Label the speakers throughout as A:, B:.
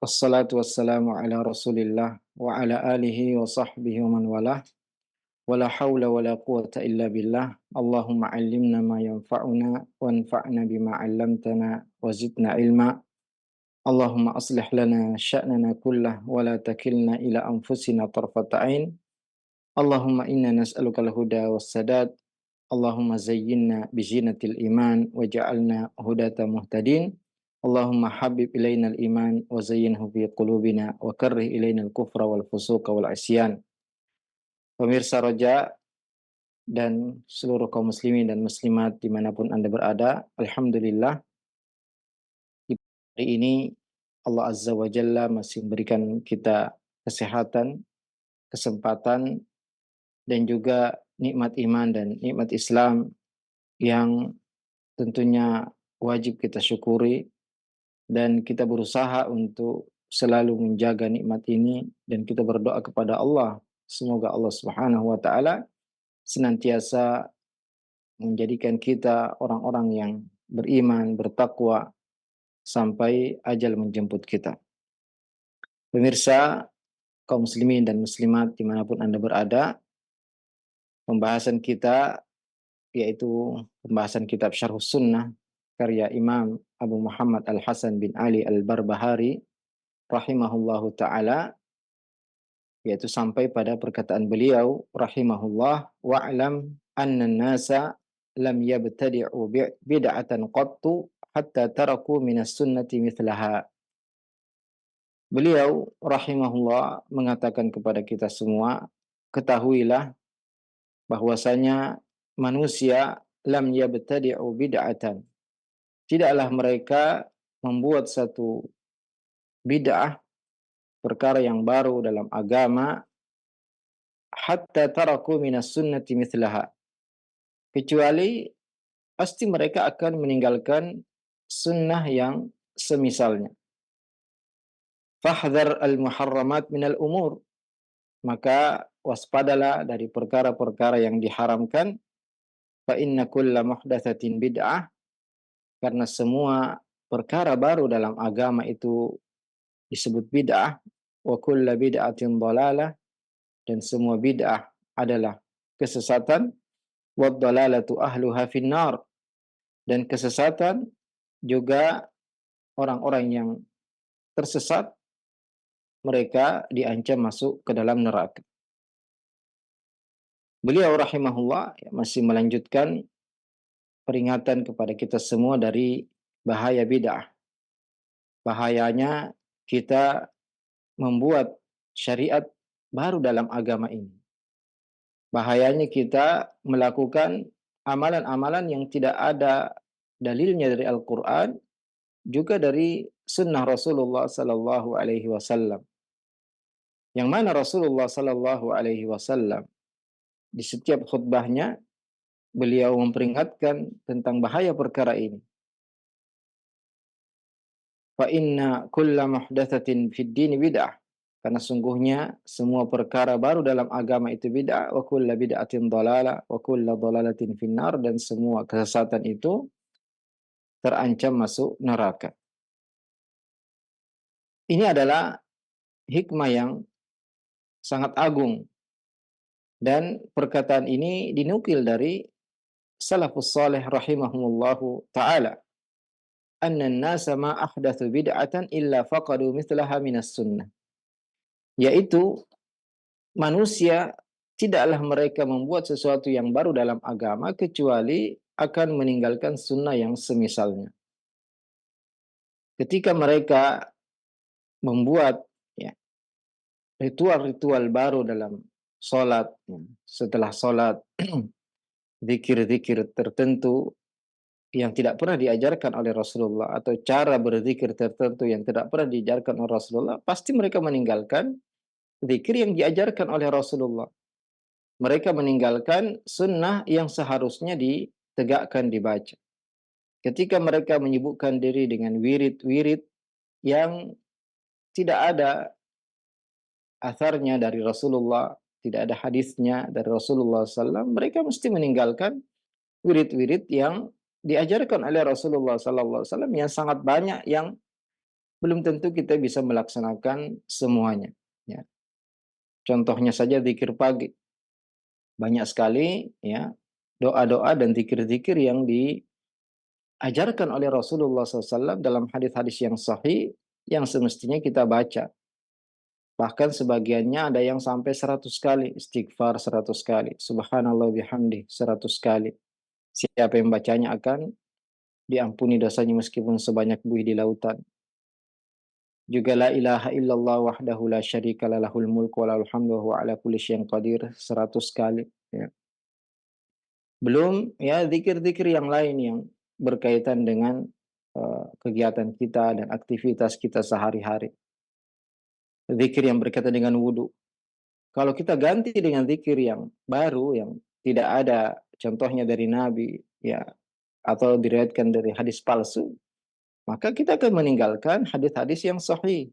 A: Wassalatu wassalamu ala Rasulillah wa ala alihi wa sahbihi wa man walah. Wala haula wala quwata illa billah. Allahumma 'allimna ma yanfa'una wanfa'na bima 'allamtana wa zidna ilma. Allahumma aslih lana sya'nana kullah wa la takilna ila anfusina tarfata 'ain. Allahumma inna nas'aluka al-huda was-sadad. Allahumma zayyinna bi zinatil iman waj'alna hudata muhtadin. Allahumma habib ilaina al-iman wa zayyinhu fi qulubina wa karrih ilaina al-kufra wal fusuqa wal isyan. Pemirsa Roja dan seluruh kaum muslimin dan muslimat dimanapun Anda berada, Alhamdulillah di hari ini Allah Azza wa Jalla masih memberikan kita kesehatan, kesempatan, dan juga nikmat iman dan nikmat Islam yang tentunya wajib kita syukuri, dan kita berusaha untuk selalu menjaga nikmat ini, dan kita berdoa kepada Allah semoga Allah Subhanahu wa taala senantiasa menjadikan kita orang-orang yang beriman, bertakwa sampai ajal menjemput kita. Pemirsa, kaum muslimin dan muslimat dimanapun Anda berada, pembahasan kita yaitu pembahasan kitab Syarhus Sunnah karya Imam Abu Muhammad Al-Hasan bin Ali Al-Barbahari rahimahullahu taala, yaitu sampai pada perkataan beliau rahimahullah, wa'lam anna nasa lam yabtadi'u bid'atan qattu hatta taraku minas sunnati mithlaha. Beliau rahimahullah mengatakan kepada kita semua, ketahuilah bahwasanya manusia lam yabtadi'u bid'atan, tidaklah mereka membuat satu bid'ah, perkara yang baru dalam agama, hatta taraku minas sunnati mithlaha, kecuali pasti mereka akan meninggalkan sunnah yang semisalnya. Fahdhar al-muharramat minal umur, maka waspadalah dari perkara-perkara yang diharamkan. Fa inna kulla muhdatsatin bid'ah, karena semua perkara baru dalam agama itu disebut bid'ah. Wa kulla bid'atin dhalalah, dan semua bid'ah adalah kesesatan. Wad dhalalatu ahluha finnar, dan kesesatan juga orang-orang yang tersesat mereka diancam masuk ke dalam neraka. Beliau rahimahullah masih melanjutkan peringatan kepada kita semua dari bahaya bid'ah. Bahayanya kita membuat syariat baru dalam agama ini. Bahayanya kita melakukan amalan-amalan yang tidak ada dalilnya dari Al-Quran, juga dari sunnah Rasulullah Sallallahu Alaihi Wasallam. Yang mana Rasulullah Sallallahu Alaihi Wasallam di setiap khutbahnya beliau memperingatkan tentang bahaya perkara ini. Fa inna kulla muhdatsatin fid dini bid'ah, karena sungguhnya semua perkara baru dalam agama itu bid'ah. Wa kulla bid'atin dhalalah wa kulla dhalalatin finnar, dan semua kesesatan itu terancam masuk neraka. Ini adalah hikmah yang sangat agung, dan perkataan ini dinukil dari salafus salih rahimahumullahu ta'ala, anna an-nasa ma ahdatsu bid'atan illa faqadu mithlaha minas sunnah, yaitu manusia tidaklah mereka membuat sesuatu yang baru dalam agama kecuali akan meninggalkan sunnah yang semisalnya. Ketika mereka membuat ritual-ritual baru dalam sholat, setelah sholat zikir-zikir tertentu yang tidak pernah diajarkan oleh Rasulullah, atau cara berzikir tertentu yang tidak pernah diajarkan oleh Rasulullah, pasti mereka meninggalkan zikir yang diajarkan oleh Rasulullah. Mereka meninggalkan sunnah yang seharusnya ditegakkan, dibaca. Ketika mereka menyibukkan diri dengan wirid-wirid yang tidak ada atharnya dari Rasulullah, tidak ada hadisnya dari Rasulullah SAW, mereka mesti meninggalkan wirid-wirid yang diajarkan oleh Rasulullah SAW, yang sangat banyak yang belum tentu kita bisa melaksanakan semuanya. Ya. Contohnya saja zikir pagi. Banyak sekali ya doa-doa dan zikir-zikir yang diajarkan oleh Rasulullah SAW dalam hadis-hadis yang sahih yang semestinya kita baca. Bahkan sebagiannya ada yang sampai 100 kali, istighfar 100 kali, subhanallah bihamdi 100 kali. Siapa yang bacanya akan diampuni dosanya meskipun sebanyak buih di lautan. Juga la ilaha illallah wahdahu la syarika lahul mulku wa lahul hamdu wa huwa ala kulli syai'in qadir 100 kali. Ya. Belum ya zikir-zikir yang lain yang berkaitan dengan kegiatan kita dan aktivitas kita sehari-hari. Zikir yang berkaitan dengan wudhu. Kalau kita ganti dengan zikir yang baru yang tidak ada contohnya dari Nabi ya atau diriwayatkan dari hadis palsu, maka kita akan meninggalkan hadis-hadis yang sahih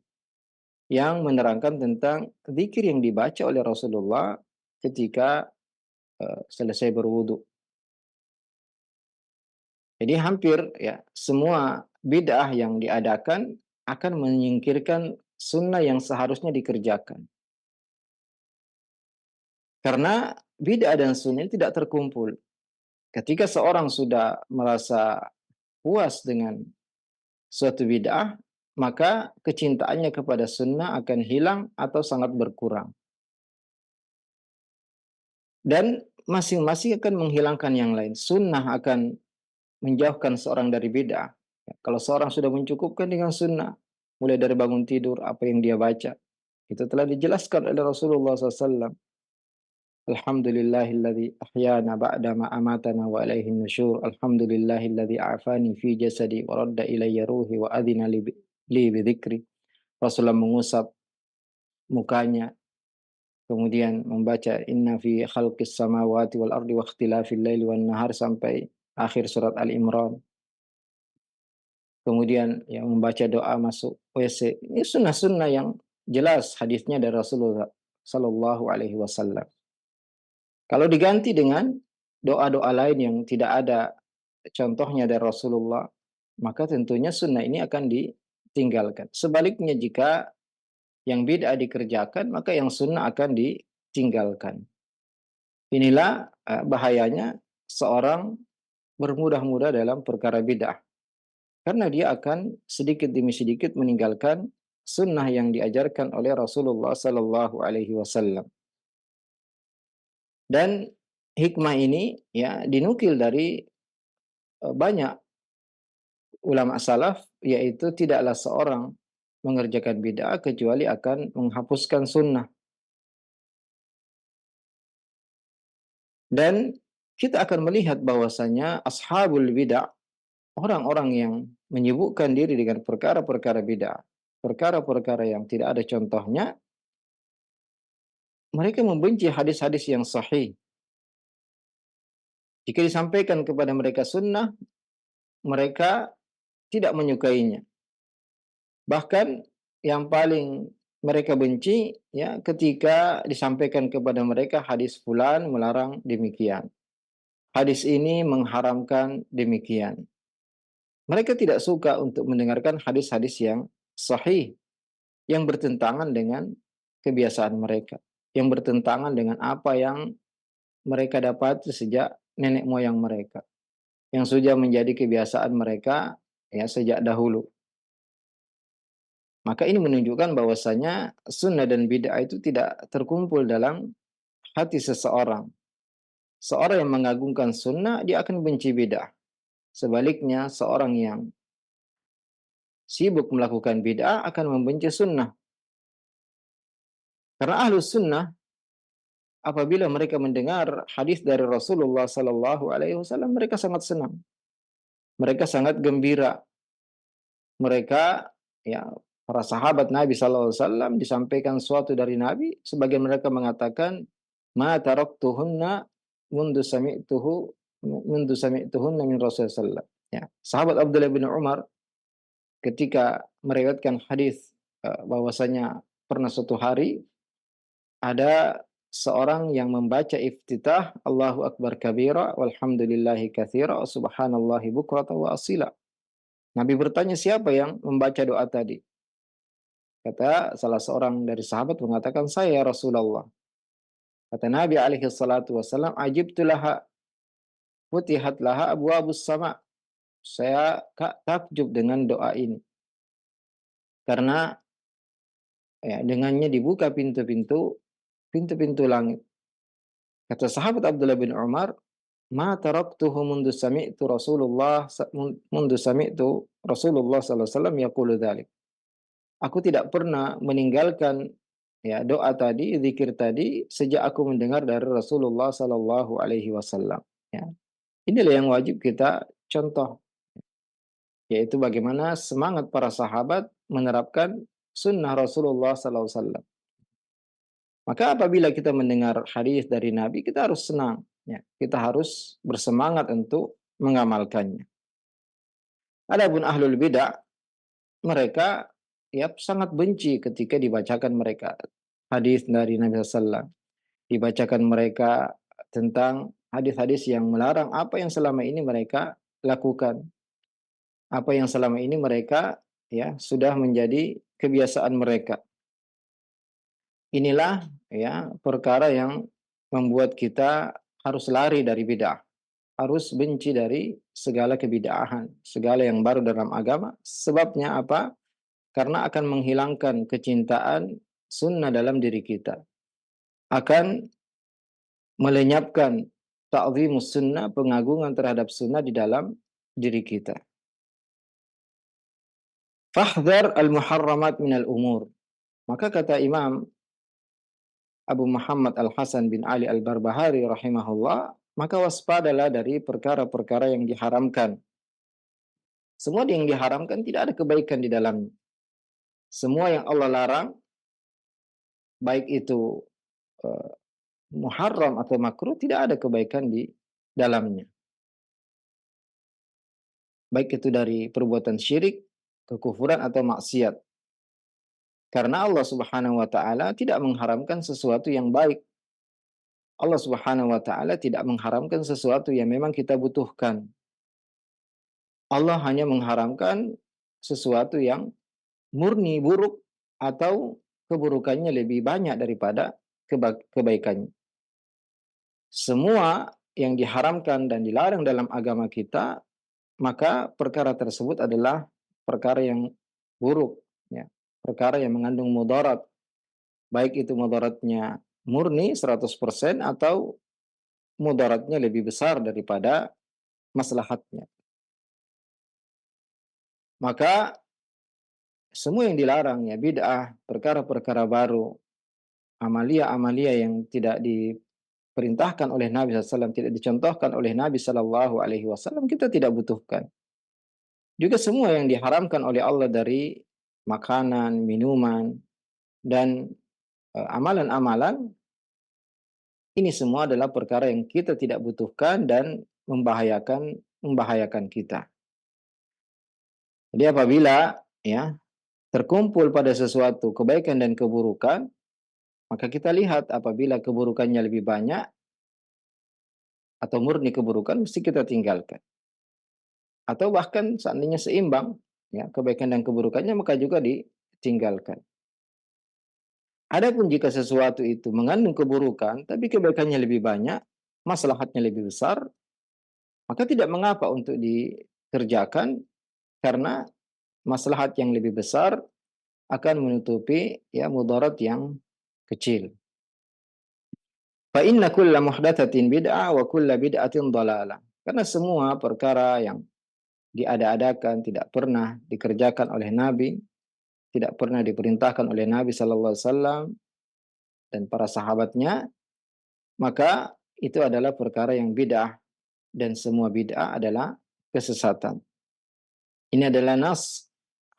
A: yang menerangkan tentang zikir yang dibaca oleh Rasulullah ketika selesai berwudu. Jadi hampir ya semua bid'ah yang diadakan akan menyingkirkan sunnah yang seharusnya dikerjakan. Karena bid'ah dan sunnah ini tidak terkumpul. Ketika seorang sudah merasa puas dengan suatu bid'ah, maka kecintaannya kepada sunnah akan hilang atau sangat berkurang. Dan masing-masing akan menghilangkan yang lain. Sunnah akan menjauhkan seorang dari bid'ah. Ya, kalau seorang sudah mencukupkan dengan sunnah, mulai dari bangun tidur, apa yang dia baca, itu telah dijelaskan oleh Rasulullah SAW. Alhamdulillahilladzi ahyana ba'da ma amatana wa ilaihi nusyur. Alhamdulillahilladzi afani fi jasadi wa radda ilayya ruhi wa adhina li bidzikri. Rasulullah mengusap mukanya, kemudian membaca inna fi khalqis samawati wal ardi wa ikhtilafil laili wan nahar sampai akhir surat Al-Imran. Kemudian yang membaca doa masuk WC. Ini sunnah-sunnah yang jelas hadisnya dari Rasulullah Sallallahu Alaihi Wasallam. Kalau diganti dengan doa-doa lain yang tidak ada contohnya dari Rasulullah, maka tentunya sunnah ini akan ditinggalkan. Sebaliknya jika yang bid'ah dikerjakan, maka yang sunnah akan ditinggalkan. Inilah bahayanya seorang bermudah-mudah dalam perkara bid'ah. Karena dia akan sedikit demi sedikit meninggalkan sunnah yang diajarkan oleh Rasulullah Sallallahu Alaihi Wasallam. Dan hikmah ini ya dinukil dari banyak ulama salaf, yaitu tidaklah seorang mengerjakan bid'ah kecuali akan menghapuskan sunnah. Dan kita akan melihat bahwasanya ashabul bid'ah, orang-orang yang menyibukkan diri dengan perkara-perkara bid'ah, perkara-perkara yang tidak ada contohnya, mereka membenci hadis-hadis yang sahih. Jika disampaikan kepada mereka sunnah, mereka tidak menyukainya. Bahkan yang paling mereka benci ya ketika disampaikan kepada mereka hadis fulan melarang demikian. Hadis ini mengharamkan demikian. Mereka tidak suka untuk mendengarkan hadis-hadis yang sahih yang bertentangan dengan kebiasaan mereka, yang bertentangan dengan apa yang mereka dapat sejak nenek moyang mereka, yang sudah menjadi kebiasaan mereka ya sejak dahulu. Maka ini menunjukkan bahwasanya sunnah dan bid'ah itu tidak terkumpul dalam hati seseorang. Seorang yang mengagungkan sunnah, dia akan benci bid'ah. Sebaliknya, seorang yang sibuk melakukan bid'ah akan membenci sunnah. Karena ahlus sunnah, apabila mereka mendengar hadis dari Rasulullah Sallallahu Alaihi Wasallam, mereka sangat senang. Mereka sangat gembira. Mereka ya para sahabat Nabi Sallallahu Alaihi Wasallam disampaikan suatu dari Nabi, sebagian mereka mengatakan ma taraktuhunna mundu sami'tuhunna min Rasulullah sallallahu. Ya, sahabat Abdullah bin Umar ketika meriwayatkan hadis bahwasanya pernah suatu hari ada seorang yang membaca iftitah Allahu Akbar kabira walhamdulillahi katsira wa subhanallahi bukrata wa asila. Nabi bertanya siapa yang membaca doa tadi? Kata salah seorang dari sahabat mengatakan, saya ya Rasulullah. Kata Nabi alaihi salatu wasallam, ajibtu laha futihat laha abwabus sama. Saya takjub dengan doa ini. Karena ya, dengannya dibuka pintu-pintu langit. Kata sahabat Abdullah bin Umar, ma taraktuhu mundu sami'tu Rasulullah sallallahu alaihi wasallam yaqulu dzalik. Aku tidak pernah meninggalkan ya doa tadi, zikir tadi sejak aku mendengar dari Rasulullah sallallahu alaihi wasallam. Ya. Inilah yang wajib kita contoh, yaitu bagaimana semangat para sahabat menerapkan sunnah Rasulullah sallallahu alaihi wasallam. Maka apabila kita mendengar hadis dari Nabi, kita harus senang. Ya. Kita harus bersemangat untuk mengamalkannya. Adapun ahlul bidah, mereka ya sangat benci ketika dibacakan mereka hadis dari Nabi SAW. Dibacakan mereka tentang hadis-hadis yang melarang apa yang selama ini mereka lakukan. Apa yang selama ini mereka ya sudah menjadi kebiasaan mereka. Inilah ya perkara yang membuat kita harus lari dari bid'ah, harus benci dari segala kebid'ahan, segala yang baru dalam agama. Sebabnya apa? Karena akan menghilangkan kecintaan sunnah dalam diri kita. Akan melenyapkan ta'zimus sunnah, pengagungan terhadap sunnah di dalam diri kita. Fahdhar al-muharramat minal umur. Maka kata Imam Abu Muhammad Al-Hasan bin Ali Al-Barbahari rahimahullah, maka waspadalah dari perkara-perkara yang diharamkan. Semua yang diharamkan tidak ada kebaikan di dalamnya. Semua yang Allah larang, baik itu muharram atau makruh, tidak ada kebaikan di dalamnya. Baik itu dari perbuatan syirik, kekufuran atau maksiat. Karena Allah Subhanahu wa taala tidak mengharamkan sesuatu yang baik. Allah Subhanahu wa taala tidak mengharamkan sesuatu yang memang kita butuhkan. Allah hanya mengharamkan sesuatu yang murni buruk atau keburukannya lebih banyak daripada kebaikannya. Semua yang diharamkan dan dilarang dalam agama kita, maka perkara tersebut adalah perkara yang buruk, ya. Perkara yang mengandung mudarat, baik itu mudaratnya murni 100% atau mudaratnya lebih besar daripada maslahatnya. Maka semua yang dilarang, ya bid'ah, perkara-perkara baru, amalia-amalia yang tidak diperintahkan oleh Nabi SAW, tidak dicontohkan oleh Nabi SAW, kita tidak butuhkan. Juga semua yang diharamkan oleh Allah dari makanan, minuman, dan amalan-amalan, ini semua adalah perkara yang kita tidak butuhkan dan membahayakan kita. Jadi apabila ya terkumpul pada sesuatu kebaikan dan keburukan, maka kita lihat apabila keburukannya lebih banyak atau murni keburukan, mesti kita tinggalkan. Atau bahkan seandainya seimbang, ya kebaikan dan keburukannya, maka juga ditinggalkan. Adapun jika sesuatu itu mengandung keburukan, tapi kebaikannya lebih banyak, maslahatnya lebih besar, maka tidak mengapa untuk dikerjakan, karena maslahat yang lebih besar akan menutupi ya mudarat yang kecil. Fa inna kulla muhdatsatin bid'ah wa kulla bid'atin dhalalah. Karena semua perkara yang diada-adakan, tidak pernah dikerjakan oleh Nabi, tidak pernah diperintahkan oleh Nabi sallallahu alaihi wasallam dan para sahabatnya, maka itu adalah perkara yang bid'ah, dan semua bid'ah adalah kesesatan. Ini adalah nas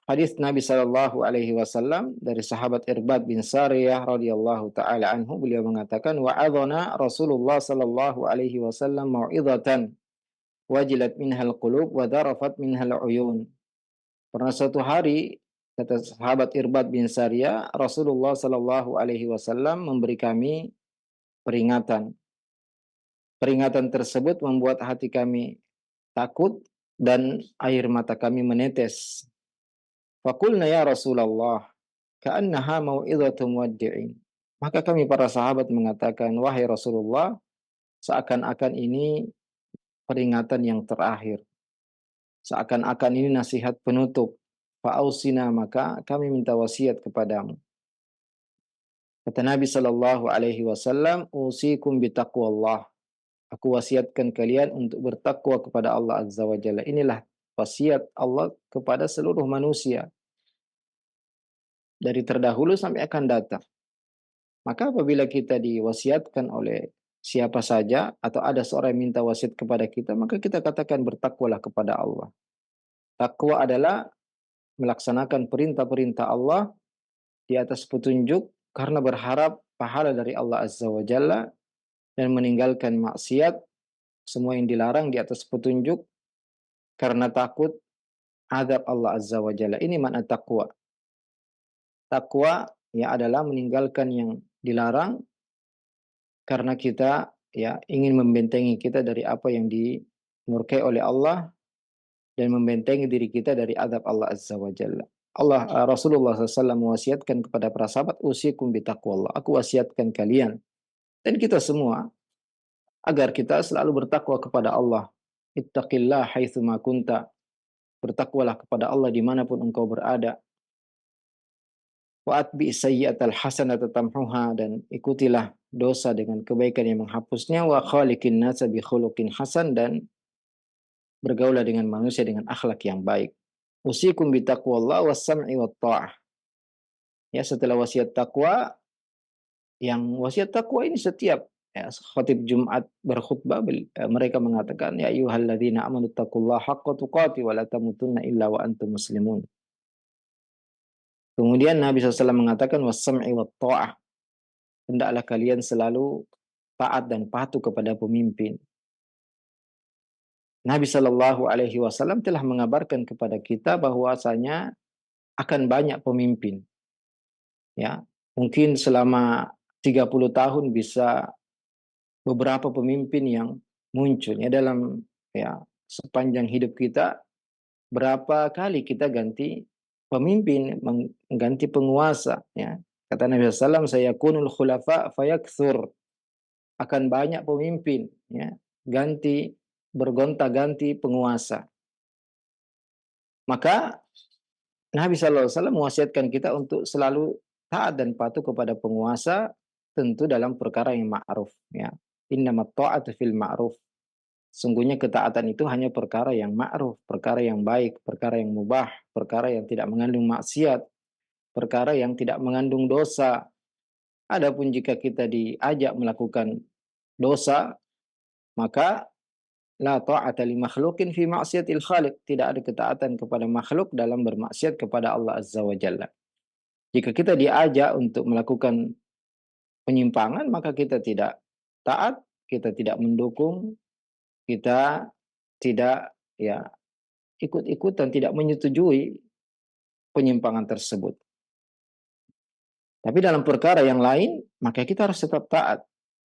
A: hadis Nabi sallallahu alaihi wasallam dari sahabat Irbad bin Sariyah radhiyallahu taala anhu. Beliau mengatakan, wa'adhana Rasulullah sallallahu alaihi wasallam mau'izatan wajilat minhal qulub wa darafat minhal uyun. Pernah suatu hari, kata sahabat Irbad bin Sariyah, Rasulullah sallallahu alaihi wasallam memberi kami peringatan. Peringatan tersebut membuat hati kami takut dan air mata kami menetes. Faqulna ya Rasulullah, ka'annaha mau'izatu muwaddi'in. Maka kami para sahabat mengatakan, wahai Rasulullah, seakan-akan ini peringatan yang terakhir. Seakan-akan ini nasihat penutup. Fa'ausina, maka kami minta wasiat kepadamu. Kata Nabi Shallallahu Alaihi Wasallam, usikum bitaqwallah. Aku wasiatkan kalian untuk bertakwa kepada Allah Azza wa Jalla. Inilah wasiat Allah kepada seluruh manusia dari terdahulu sampai akan datang. Maka apabila kita diwasiatkan oleh siapa saja atau ada seorang yang minta wasiat kepada kita, maka kita katakan bertakwalah kepada Allah. Takwa adalah melaksanakan perintah-perintah Allah di atas petunjuk karena berharap pahala dari Allah Azza wa Jalla dan meninggalkan maksiat semua yang dilarang di atas petunjuk karena takut azab Allah Azza wa Jalla. Ini makna takwa. Takwa ya adalah meninggalkan yang dilarang karena kita ya ingin membentengi kita dari apa yang dimurkai oleh Allah dan membentengi diri kita dari azab Allah Azza wa Jalla. Rasulullah SAW mewasiatkan kepada para sahabat, usikum bitaqwallah. Aku wasiatkan kalian dan kita semua agar kita selalu bertakwa kepada Allah. Ittaqillah haitsu ma kunta. Bertakwalah kepada Allah dimanapun engkau berada. Wa atbi sayyi'atal hasanata tamhuha, dan ikutilah dosa dengan kebaikan yang menghapusnya. Wa khaliqin nasa bi khuluqin hasan, dan bergaulah dengan manusia dengan akhlak yang baik. Usikum bi taqwallah was sam'i wat ta'ah. Ya, setelah wasiat takwa, yang wasiat takwa ini setiap khatib Jumat berkhutbah, mereka mengatakan, ya ayyuhalladzina amanu taqullaha haqqa tuqatih wa la tamutunna illa wa antum muslimun. Kemudian Nabi SAW mengatakan was-sam'i wat ta'ah. Hendaklah kalian selalu taat dan patuh kepada pemimpin. Nabi Shallallahu Alaihi Wasallam telah mengabarkan kepada kita bahwasanya akan banyak pemimpin. Ya, mungkin selama 30 tahun bisa beberapa pemimpin yang muncul ya dalam sepanjang hidup kita. Berapa kali kita ganti pemimpin, mengganti penguasa, ya. Kata Nabi SAW, sayakunul khulafa fayakthur. Akan banyak pemimpin, ya, bergonta-ganti penguasa. Maka Nabi SAW mewasiatkan kita untuk selalu taat dan patuh kepada penguasa, tentu dalam perkara yang ma'ruf, ya. Innamat ta'atu fil ma'ruf. Sungguhnya ketaatan itu hanya perkara yang ma'ruf, perkara yang baik, perkara yang mubah, perkara yang tidak mengandung maksiat, perkara yang tidak mengandung dosa. Adapun jika kita diajak melakukan dosa, maka la ta'ata li makhluqin fi ma'siyatil khaliq. Tidak ada ketaatan kepada makhluk dalam bermaksiat kepada Allah Azza wa Jalla. Jika kita diajak untuk melakukan penyimpangan, maka kita tidak taat, kita tidak mendukung, kita tidak ikut-ikutan, tidak menyetujui penyimpangan tersebut. Tapi dalam perkara yang lain, maka kita harus tetap taat.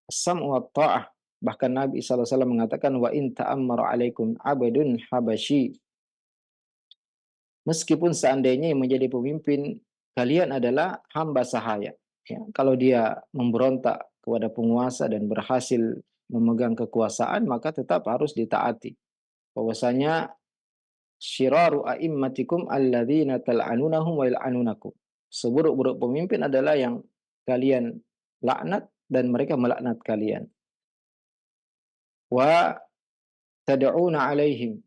A: As-sam'u wa ta'ah. Bahkan Nabi SAW mengatakan, wa in ta'ammara alaikum abadun habashi. Meskipun seandainya yang menjadi pemimpin kalian adalah hamba sahaya. Ya, kalau dia memberontak kepada penguasa dan berhasil memegang kekuasaan, maka tetap harus ditaati. Bahwasanya syiraru a'immatikum alladzina tal'anunahum wa yal'anunakum. Seburuk-buruk pemimpin adalah yang kalian laknat dan mereka melaknat kalian. Wa tad'una alaihim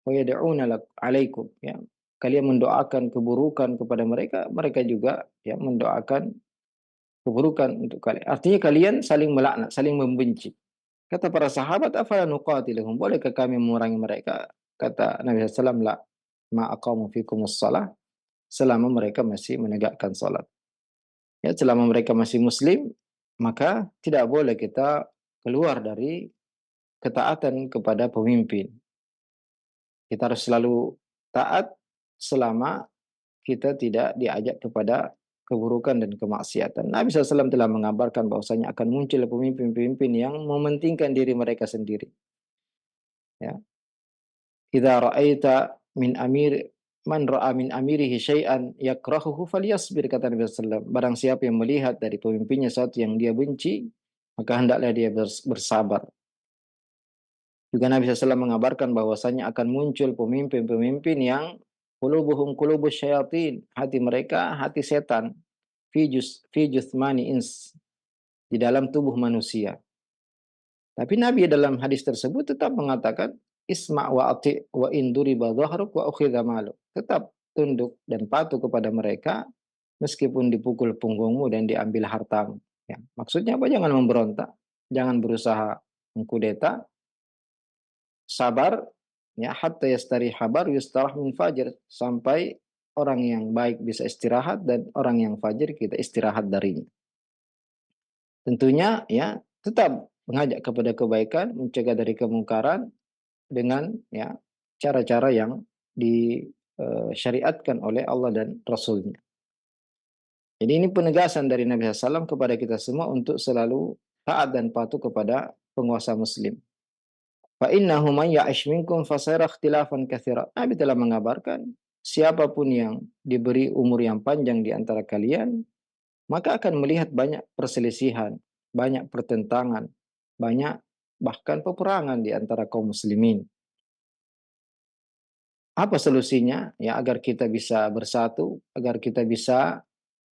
A: wa yad'una alaikum, ya. Kalian mendoakan keburukan kepada mereka, mereka juga ya mendoakan keburukan untuk kalian. Artinya kalian saling melaknat, saling membenci. Kata para sahabat, afala nuqatiluhum? Bolehkah kami memerangi mereka? Kata Nabi SAW, la ma aqamu fikumus shalah, selama mereka masih menegakkan salat. Ya, selama mereka masih muslim, maka tidak boleh kita keluar dari ketaatan kepada pemimpin. Kita harus selalu taat selama kita tidak diajak kepada keburukan dan kemaksiatan. Nabi SAW telah mengabarkan bahwasanya akan muncul pemimpin-pemimpin yang mementingkan diri mereka sendiri. Ya. Idza ra'aita min amir Man ra'a min amirihi syai'an yakrahuhu falyasbir, kata Nabi SAW. Barang siapa yang melihat dari pemimpinnya sesuatu yang dia benci, maka hendaklah dia bersabar. Juga Nabi SAW mengabarkan bahwasanya akan muncul pemimpin-pemimpin yang qulubuhum qulubus syayatin, hati mereka hati setan, fi juthmani ins, di dalam tubuh manusia. Tapi Nabi dalam hadis tersebut tetap mengatakan isma' wa ati' wa induri dhahruk wa ukhidha maluk. Tetap tunduk dan patuh kepada mereka meskipun dipukul punggungmu dan diambil hartamu. Ya, maksudnya apa? Jangan memberontak, jangan berusaha mengkudeta, sabar, ya, hatta yastari habar yustarah min fajr, sampai orang yang baik bisa istirahat dan orang yang fajir kita istirahat darinya. Tentunya ya tetap mengajak kepada kebaikan, mencegah dari kemungkaran dengan ya cara-cara yang disyariatkan oleh Allah dan Rasulnya. Jadi ini penegasan dari Nabi SAW kepada kita semua untuk selalu taat dan patuh kepada penguasa muslim. Fa innahu man ya'ish minkum fasayara ikhtilafan katsira. Nabi telah mengabarkan siapapun yang diberi umur yang panjang di antara kalian, maka akan melihat banyak perselisihan, banyak pertentangan, banyak bahkan peperangan di antara kaum muslimin. Apa solusinya? Ya agar kita bisa bersatu, agar kita bisa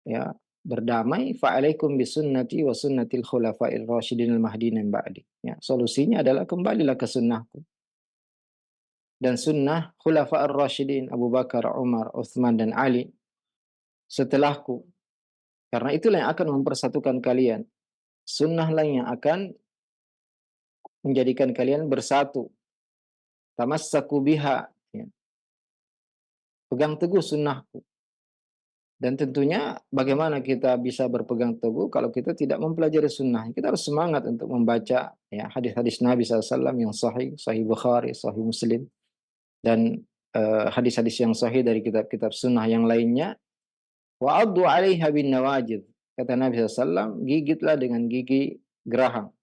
A: ya berdamai. Fa'alaikum bisunnati wa sunnatil khulafa'ir rasyidin al-mahdiyyin min ba'di. Ya, solusinya adalah kembalilah ke sunnahku dan sunnah khulafa'ir rasyidin Abu Bakar, Umar, Uthman dan Ali setelahku. Karena itulah yang akan mempersatukan kalian. Sunnahlah yang akan menjadikan kalian bersatu. Tamassaku biha, ya. Pegang teguh sunnahku. Dan tentunya bagaimana kita bisa berpegang teguh kalau kita tidak mempelajari sunnah. Kita harus semangat untuk membaca ya hadis-hadis Nabi SAW yang sahih, sahih Bukhari, sahih Muslim, dan hadis-hadis yang sahih dari kitab-kitab sunnah yang lainnya. Wa addu 'alaiha bin nawajid. Kata Nabi SAW, gigitlah dengan gigi geraham.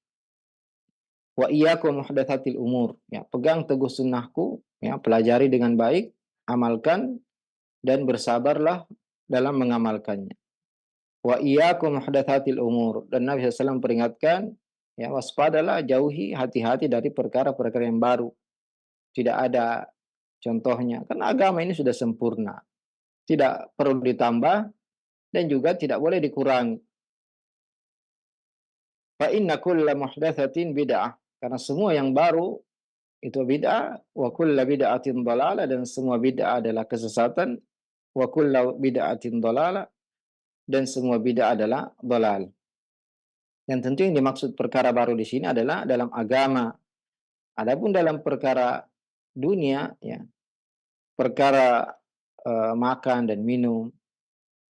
A: Wa iyyakum muhdatsatil umur. Ya, pegang teguh sunnahku, ya, pelajari dengan baik, amalkan dan bersabarlah dalam mengamalkannya. Wa iyyakum muhdatsatil umur. Dan Nabi SAW peringatkan, ya, waspadalah, jauhi, hati-hati dari perkara-perkara yang baru. Tidak ada contohnya. Karena agama ini sudah sempurna. Tidak perlu ditambah dan juga tidak boleh dikurangi. Fa inna kulla muhdatsatin bid'ah. Karena semua yang baru itu bid'ah, wa kulla bid'atin dhalalah, dan semua bid'ah adalah kesesatan, wa kulla bid'atin dhalalah, dan semua bid'ah adalah dhalal. Dan tentu yang dimaksud perkara baru di sini adalah dalam agama. Adapun dalam perkara dunia, ya, perkara makan dan minum,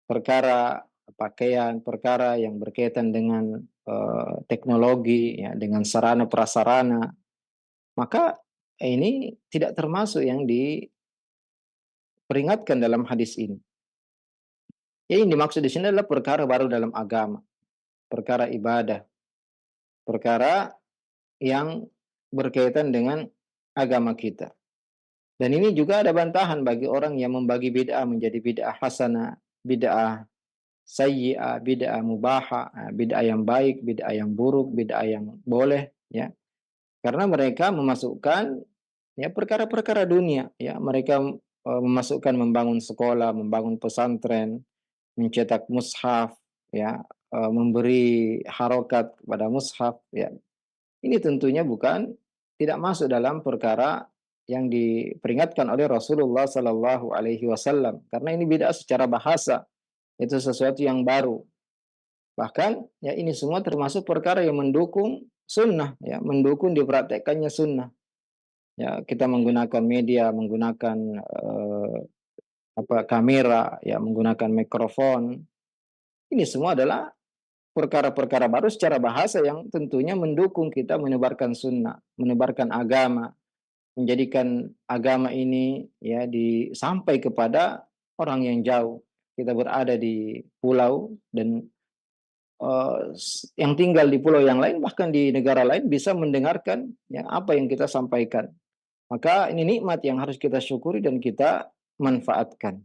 A: perkara pakaian, perkara yang berkaitan dengan teknologi, ya, dengan sarana prasarana, maka ini tidak termasuk yang diperingatkan dalam hadis ini. Jadi yang dimaksud di sini adalah perkara baru dalam agama, perkara ibadah, perkara yang berkaitan dengan agama kita. Dan ini juga ada bantahan bagi orang yang membagi bid'ah menjadi bid'ah hasanah, bid'ah sayyi'ah, bid'ah mubahah, bid'ah yang baik, bid'ah yang buruk, bid'ah yang boleh, ya. Karena mereka memasukkan ya perkara-perkara dunia, ya. Mereka memasukkan membangun sekolah, membangun pesantren, mencetak mushaf, ya, memberi harokat kepada mushaf, ya. Ini tentunya bukan, tidak masuk dalam perkara yang diperingatkan oleh Rasulullah Sallallahu Alaihi Wasallam, karena ini bid'ah secara bahasa, itu sesuatu yang baru. Bahkan ya ini semua termasuk perkara yang mendukung sunnah, ya, mendukung dipraktekkannya sunnah. Ya, kita menggunakan media, menggunakan kamera, ya, menggunakan mikrofon. Ini semua adalah perkara-perkara baru secara bahasa yang tentunya mendukung kita menebarkan sunnah, menebarkan agama, menjadikan agama ini ya sampai kepada orang yang jauh. Kita berada di pulau dan yang tinggal di pulau yang lain, bahkan di negara lain, bisa mendengarkan ya apa yang kita sampaikan. Maka ini nikmat yang harus kita syukuri dan kita manfaatkan.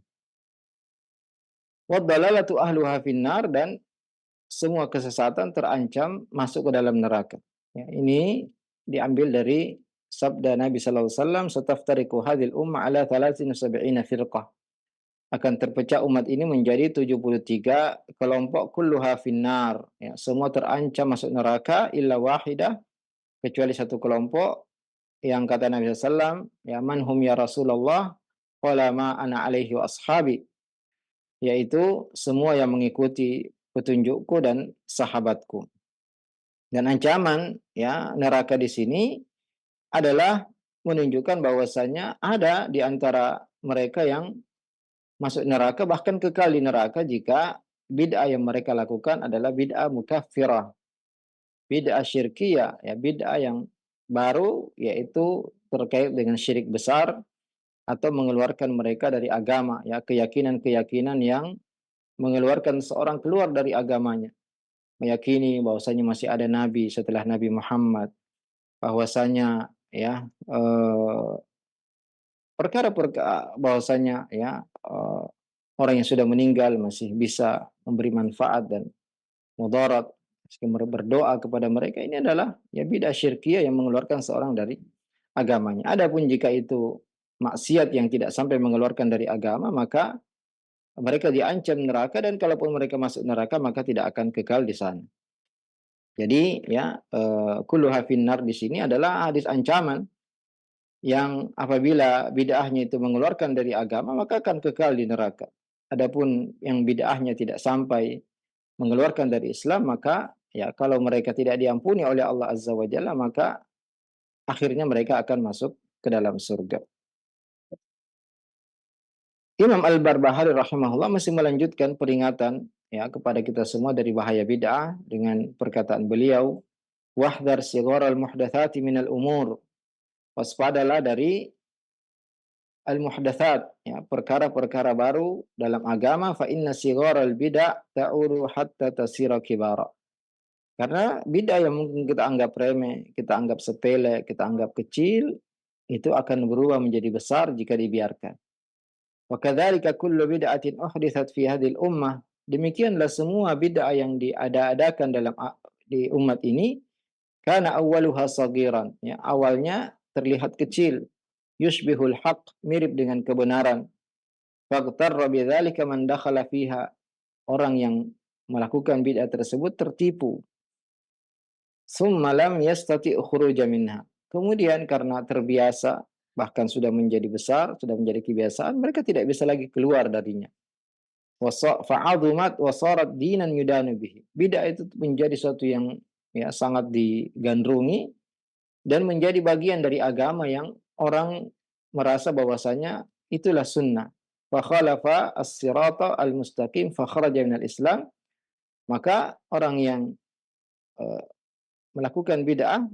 A: Waddalalatu ahluha finnar, dan semua kesesatan terancam masuk ke dalam neraka. Ya, ini diambil dari sabda Nabi sallallahu alaihi wasallam, "Sataftariqu hadhil ummah ala 73 firqah." Akan terpecah umat ini menjadi 73 kelompok, kulluha finnar. Ya, semua terancam masuk neraka illa wahidah, kecuali satu kelompok yang kata Nabi sallallahu alaihi wasallam, ya man hum ya Rasulullah, qala ma ana alaihi wa ashabi, yaitu semua yang mengikuti petunjukku dan sahabatku. Dan ancaman ya neraka di sini adalah menunjukkan bahwasanya ada di antara mereka yang masuk neraka, bahkan kekal di neraka, jika bid'ah yang mereka lakukan adalah bid'ah mukaffirah, bid'ah syirkiyah, ya bid'ah yang baru, yaitu terkait dengan syirik besar atau mengeluarkan mereka dari agama, ya keyakinan-keyakinan yang mengeluarkan seorang keluar dari agamanya, meyakini bahwasanya masih ada nabi setelah Nabi Muhammad, bahwasanya ya perkara-perkara bahwasanya ya orang yang sudah meninggal masih bisa memberi manfaat dan mudarat, berdoa kepada mereka, ini adalah ya bid'ah syirkiyah yang mengeluarkan seorang dari agamanya. Adapun jika itu maksiat yang tidak sampai mengeluarkan dari agama, maka mereka diancam neraka, dan kalaupun mereka masuk neraka maka tidak akan kekal di sana. Jadi ya kulluha finnar di sini adalah hadis ancaman yang apabila bid'ahnya itu mengeluarkan dari agama maka akan kekal di neraka. Adapun yang bid'ahnya tidak sampai mengeluarkan dari Islam, maka ya kalau mereka tidak diampuni oleh Allah Azza wa Jalla, maka akhirnya mereka akan masuk ke dalam surga. Imam Al-Barbahari rahimahullah masih melanjutkan peringatan ya kepada kita semua dari bahaya bid'ah dengan perkataan beliau, wahdhar sigharal muhdatsati minal umur. Waspadalah dari al-muhdatsat, ya perkara-perkara baru dalam agama, fa inna sigharal bid'ah ta'uru hatta tasira kibara. Karena bid'ah yang mungkin kita anggap remeh, kita anggap sepele, kita anggap kecil, itu akan berubah menjadi besar jika dibiarkan. Wa kadzalika kullu bid'atin uhditsat fi hadhil ummah. Demikianlah semua bid'ah yang diada-adakan dalam di umat ini, kana awwaluha sagiran. Ya, awalnya terlihat kecil, yushbihul haqq, mirip dengan kebenaran. Faghtarra bidzalika man dakhala fiha. Orang yang melakukan bid'ah tersebut tertipu. Summa lam yastati' khuruja minha. Kemudian karena terbiasa, bahkan sudah menjadi besar, sudah menjadi kebiasaan, mereka tidak bisa lagi keluar darinya. Fa'adumat wasarat dinan yudanu bihi. Bid'ah itu menjadi sesuatu yang ya sangat digandrungi dan menjadi bagian dari agama yang orang merasa bahwasanya itulah sunnah. Fa khalafa as-sirata al-mustaqim fa kharaja minal Islam. Maka orang yang uh, melakukan bid'ah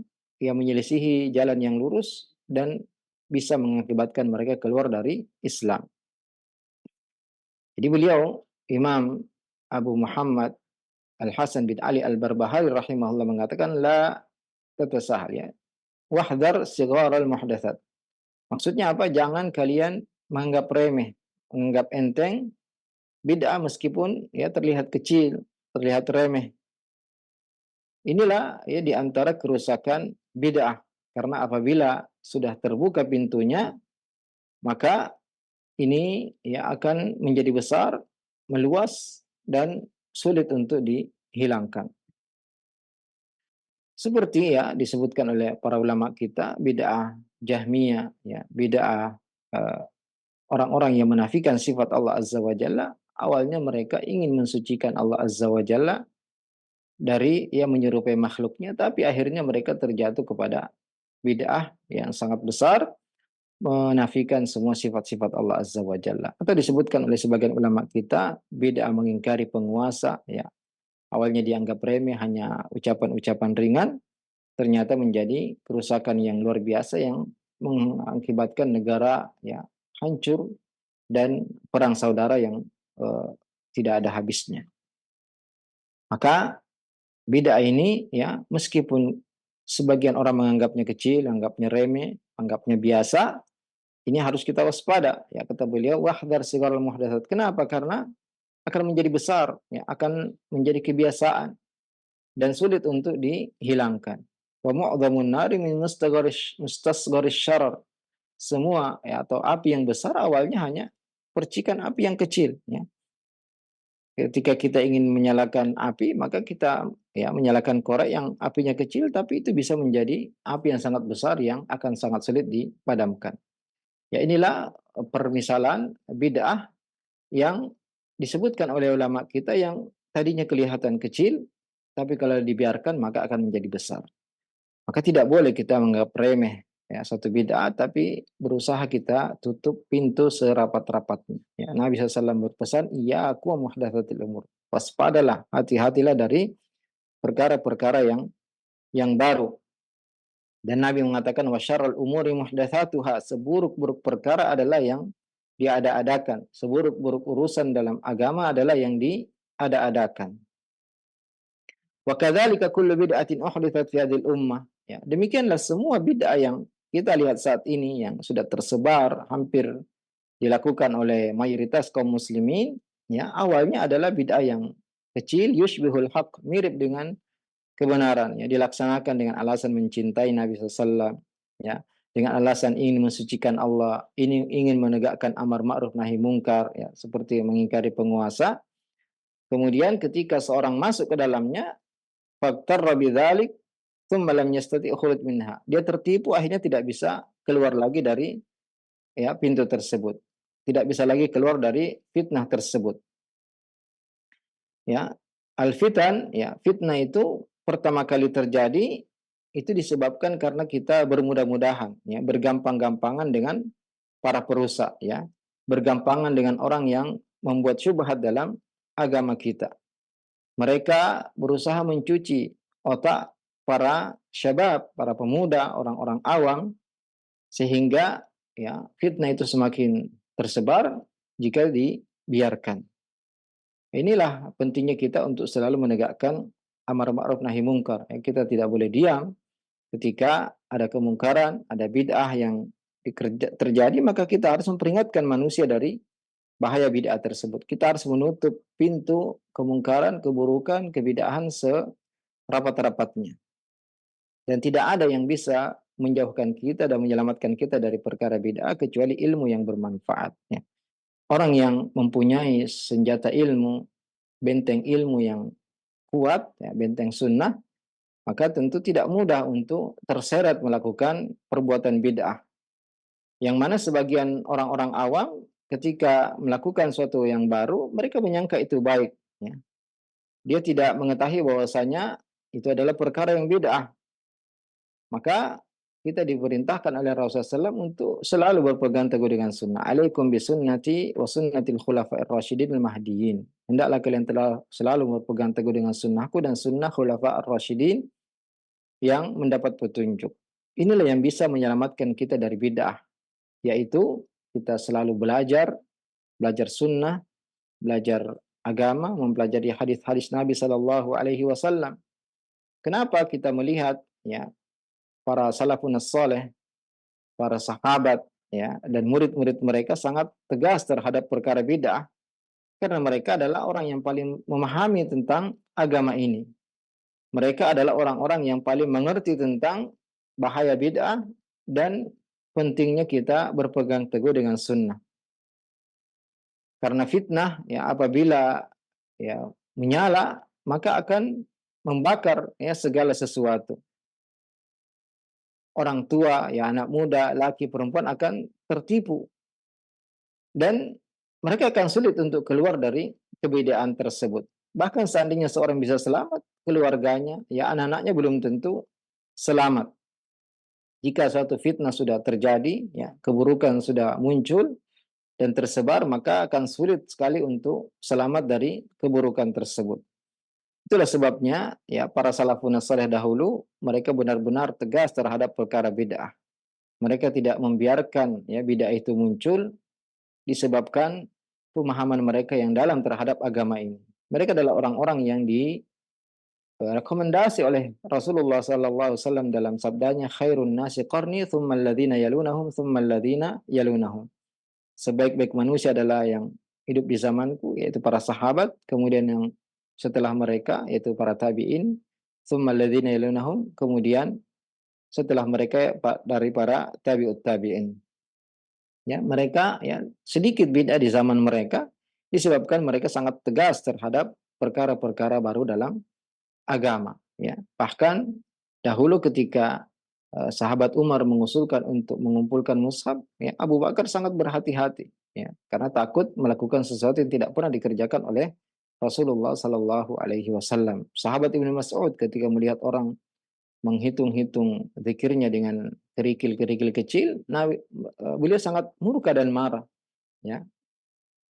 A: yang menyelisihi jalan yang lurus dan bisa mengakibatkan mereka keluar dari Islam. Jadi beliau Imam Abu Muhammad Al-Hasan bin Ali Al-Barbahari rahimahullah mengatakan la tatasahal, ya. Wahdar sigharal muhdatsat. Maksudnya apa? Jangan kalian menganggap remeh, menganggap enteng bid'ah meskipun ya terlihat kecil, terlihat remeh. Inilah ya di antara kerusakan bid'ah. Karena apabila sudah terbuka pintunya, maka ini ya akan menjadi besar, meluas, dan sulit untuk dihilangkan. Seperti ya disebutkan oleh para ulama kita, bid'ah Jahmiyah, ya bid'ah orang-orang yang menafikan sifat Allah Azza wa Jalla. Awalnya mereka ingin mensucikan Allah Azza wa Jalla dari ya menyerupai makhluknya, tapi akhirnya mereka terjatuh kepada bid'ah yang sangat besar, menafikan semua sifat-sifat Allah Azza wa Jalla. Atau disebutkan oleh sebagian ulama kita, bid'ah mengingkari penguasa, ya. Awalnya dianggap remeh, hanya ucapan-ucapan ringan, ternyata menjadi kerusakan yang luar biasa yang mengakibatkan negara ya hancur dan perang saudara yang tidak ada habisnya. Maka bid'ah ini ya meskipun sebagian orang menganggapnya kecil, anggapnya remeh, anggapnya biasa, Ini harus kita waspada, ya kata beliau, wahdar sigaral muhdatsat. Kenapa? Karena akan menjadi besar, ya, akan menjadi kebiasaan dan sulit untuk dihilangkan. Wa mu'dhamun nari min mustasgharis syarar. Semua, ya, atau api yang besar awalnya hanya percikan api yang kecil, ya. Ketika kita ingin menyalakan api, maka kita, ya, menyalakan korek yang apinya kecil, tapi itu bisa menjadi api yang sangat besar yang akan sangat sulit dipadamkan. Ya, inilah permisalan bid'ah yang disebutkan oleh ulama kita yang tadinya kelihatan kecil, tapi kalau dibiarkan maka akan menjadi besar. Maka tidak boleh kita menganggap remeh, ya, satu bid'ah, tapi berusaha kita tutup pintu serapat-rapatnya. Ya, Nabi SAW berpesan, iya aku muhdatsatil umur. Waspadalah, hati-hatilah dari perkara-perkara yang baru. Dan Nabi mengatakan wasyarrul umuri muhdatsatuha, seburuk-buruk perkara adalah yang diada-adakan. Seburuk-buruk urusan dalam agama adalah yang diada-adakan. Wa kadzalika kullu bid'atin uhditsat fi hadhil ummah. Ya, demikianlah semua bid'ah yang kita lihat saat ini yang sudah tersebar hampir dilakukan oleh mayoritas kaum muslimin, ya, awalnya adalah bid'ah yang kecil, yushbihul haq, mirip dengan kebenaran, ya, dilaksanakan dengan alasan mencintai Nabi SAW, ya, dengan alasan ingin mensucikan Allah, ini ingin menegakkan amar ma'ruf nahi mungkar, ya, seperti mengingkari penguasa. Kemudian ketika seorang masuk ke dalamnya, faktarra bidzalik tsumma lam yastati' khuruj minha. Dia tertipu, akhirnya tidak bisa keluar lagi dari, ya, pintu tersebut. Tidak bisa lagi keluar dari fitnah tersebut. Ya, al-fitan, ya, fitnah itu pertama kali terjadi itu disebabkan karena kita bermudah-mudahan, ya, bergampang-gampangan dengan para perusak, ya, bergampangan dengan orang yang membuat syubhat dalam agama kita. Mereka berusaha mencuci otak para syabab, para pemuda, orang-orang awam, sehingga, ya, fitnah itu semakin tersebar jika dibiarkan. Inilah pentingnya kita untuk selalu menegakkan amar ma'ruf nahi mungkar. Kita tidak boleh diam ketika ada kemungkaran, ada bid'ah yang terjadi, maka kita harus memperingatkan manusia dari bahaya bid'ah tersebut. Kita harus menutup pintu kemungkaran, keburukan, kebid'ahan serapat-rapatnya. Dan tidak ada yang bisa menjauhkan kita dan menyelamatkan kita dari perkara bid'ah kecuali ilmu yang bermanfaat. Ya. Orang yang mempunyai senjata ilmu, benteng ilmu yang kuat, ya, benteng sunnah, maka tentu tidak mudah untuk terseret melakukan perbuatan bid'ah. Yang mana sebagian orang-orang awam ketika melakukan suatu yang baru, mereka menyangka itu baik. Ya. Dia tidak mengetahui bahwasanya itu adalah perkara yang bid'ah. Maka kita diperintahkan oleh Rasulullah SAW untuk selalu berpegang teguh dengan sunnah. Alaikum bisunnati wa sunnatil khulafa'ir rasyidin al-mahdiyyin. Hendaklah kalian telah selalu berpegang teguh dengan sunnahku dan sunnah khulafa'ir rasyidin yang mendapat petunjuk. Inilah yang bisa menyelamatkan kita dari bid'ah, yaitu kita selalu belajar sunnah, belajar agama, mempelajari hadis-hadis Nabi Sallallahu Alaihi Wasallam. Kenapa kita melihat, ya, para salafun saleh, para sahabat, ya, dan murid-murid mereka sangat tegas terhadap perkara bid'ah karena mereka adalah orang yang paling memahami tentang agama ini. Mereka adalah orang-orang yang paling mengerti tentang bahaya bid'ah dan pentingnya kita berpegang teguh dengan sunnah. Karena fitnah, ya, apabila, ya, menyala maka akan membakar, ya, segala sesuatu. Orang tua, ya, anak muda, laki, perempuan akan tertipu dan mereka akan sulit untuk keluar dari kebidaan tersebut. Bahkan seandainya seorang bisa selamat, keluarganya, ya, anak-anaknya belum tentu selamat. Jika suatu fitnah sudah terjadi, ya, keburukan sudah muncul dan tersebar, maka akan sulit sekali untuk selamat dari keburukan tersebut. Itulah sebabnya, ya, para salafun saleh dahulu mereka benar-benar tegas terhadap perkara bid'ah. Mereka tidak membiarkan, ya, bid'ah itu muncul disebabkan pemahaman mereka yang dalam terhadap agama ini. Mereka adalah orang-orang yang rekomendasi oleh Rasulullah sallallahu alaihi wasallam dalam sabdanya, khairun nasi qarni tsumma alladziina yalunahum tsumma alladziina yalunahum. Sebaik-baik manusia adalah yang hidup di zamanku, yaitu para sahabat, kemudian yang setelah mereka yaitu para tabi'in, tsumma alladziina yalunahum, kemudian setelah mereka dari para tabi'ut tabi'in. Ya, mereka ya sedikit bid'ah di zaman mereka disebabkan mereka sangat tegas terhadap perkara-perkara baru dalam agama, ya. Bahkan dahulu ketika sahabat Umar mengusulkan untuk mengumpulkan mushaf, ya, Abu Bakar sangat berhati-hati, ya, karena takut melakukan sesuatu yang tidak pernah dikerjakan oleh Rasulullah Sallallahu Alaihi Wasallam. Sahabat Ibnu Mas'ud ketika melihat orang menghitung-hitung zikirnya dengan kerikil-kerikil kecil, beliau sangat murka dan marah. Ya,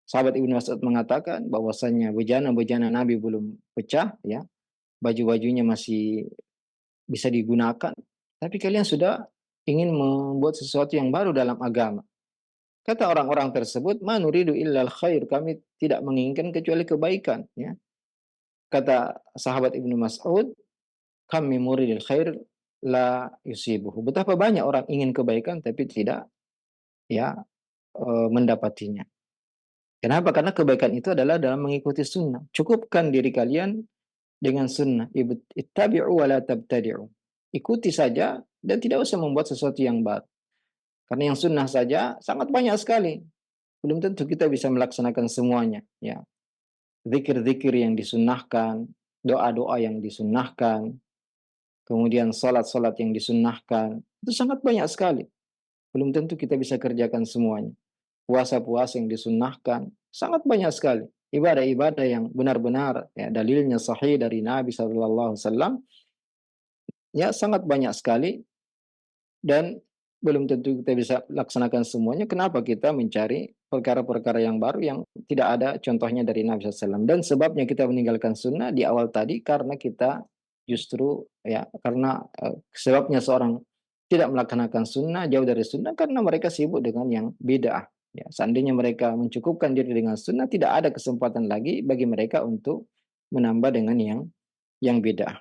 A: sahabat Ibnu Mas'ud mengatakan bahwasanya bejana-bejana Nabi belum pecah, ya, baju-bajunya masih bisa digunakan, tapi kalian sudah ingin membuat sesuatu yang baru dalam agama. Kata orang-orang tersebut, "Ma nuridu illal khair," kami tidak menginginkan kecuali kebaikan, ya. Kata sahabat Ibnu Mas'ud, "Kami muridil khair la yusibuhu." Betapa banyak orang ingin kebaikan tapi tidak, ya, mendapatinya. Kenapa? Karena kebaikan itu adalah dalam mengikuti sunnah. Cukupkan diri kalian dengan sunnah. Ittabi'u wa la tabtadi'u. Ikuti saja dan tidak usah membuat sesuatu yang baru. Karena yang sunnah saja sangat banyak sekali. Belum tentu kita bisa melaksanakan semuanya. Ya, zikir-zikir yang disunnahkan, doa-doa yang disunnahkan, kemudian salat-salat yang disunnahkan, itu sangat banyak sekali. Belum tentu kita bisa kerjakan semuanya. Puasa-puasa yang disunnahkan, sangat banyak sekali. Ibadah-ibadah yang benar-benar ya, dalilnya sahih dari Nabi SAW, ya sangat banyak sekali dan belum tentu kita bisa laksanakan semuanya. Kenapa kita mencari perkara-perkara yang baru yang tidak ada contohnya dari Nabi SAW? Dan sebabnya kita meninggalkan sunnah di awal tadi karena kita justru ya karena sebabnya seorang tidak melaksanakan sunnah, jauh dari sunnah karena mereka sibuk dengan yang bid'ah. Ya, seandainya mereka mencukupkan diri dengan sunnah, tidak ada kesempatan lagi bagi mereka untuk menambah dengan yang bid'ah.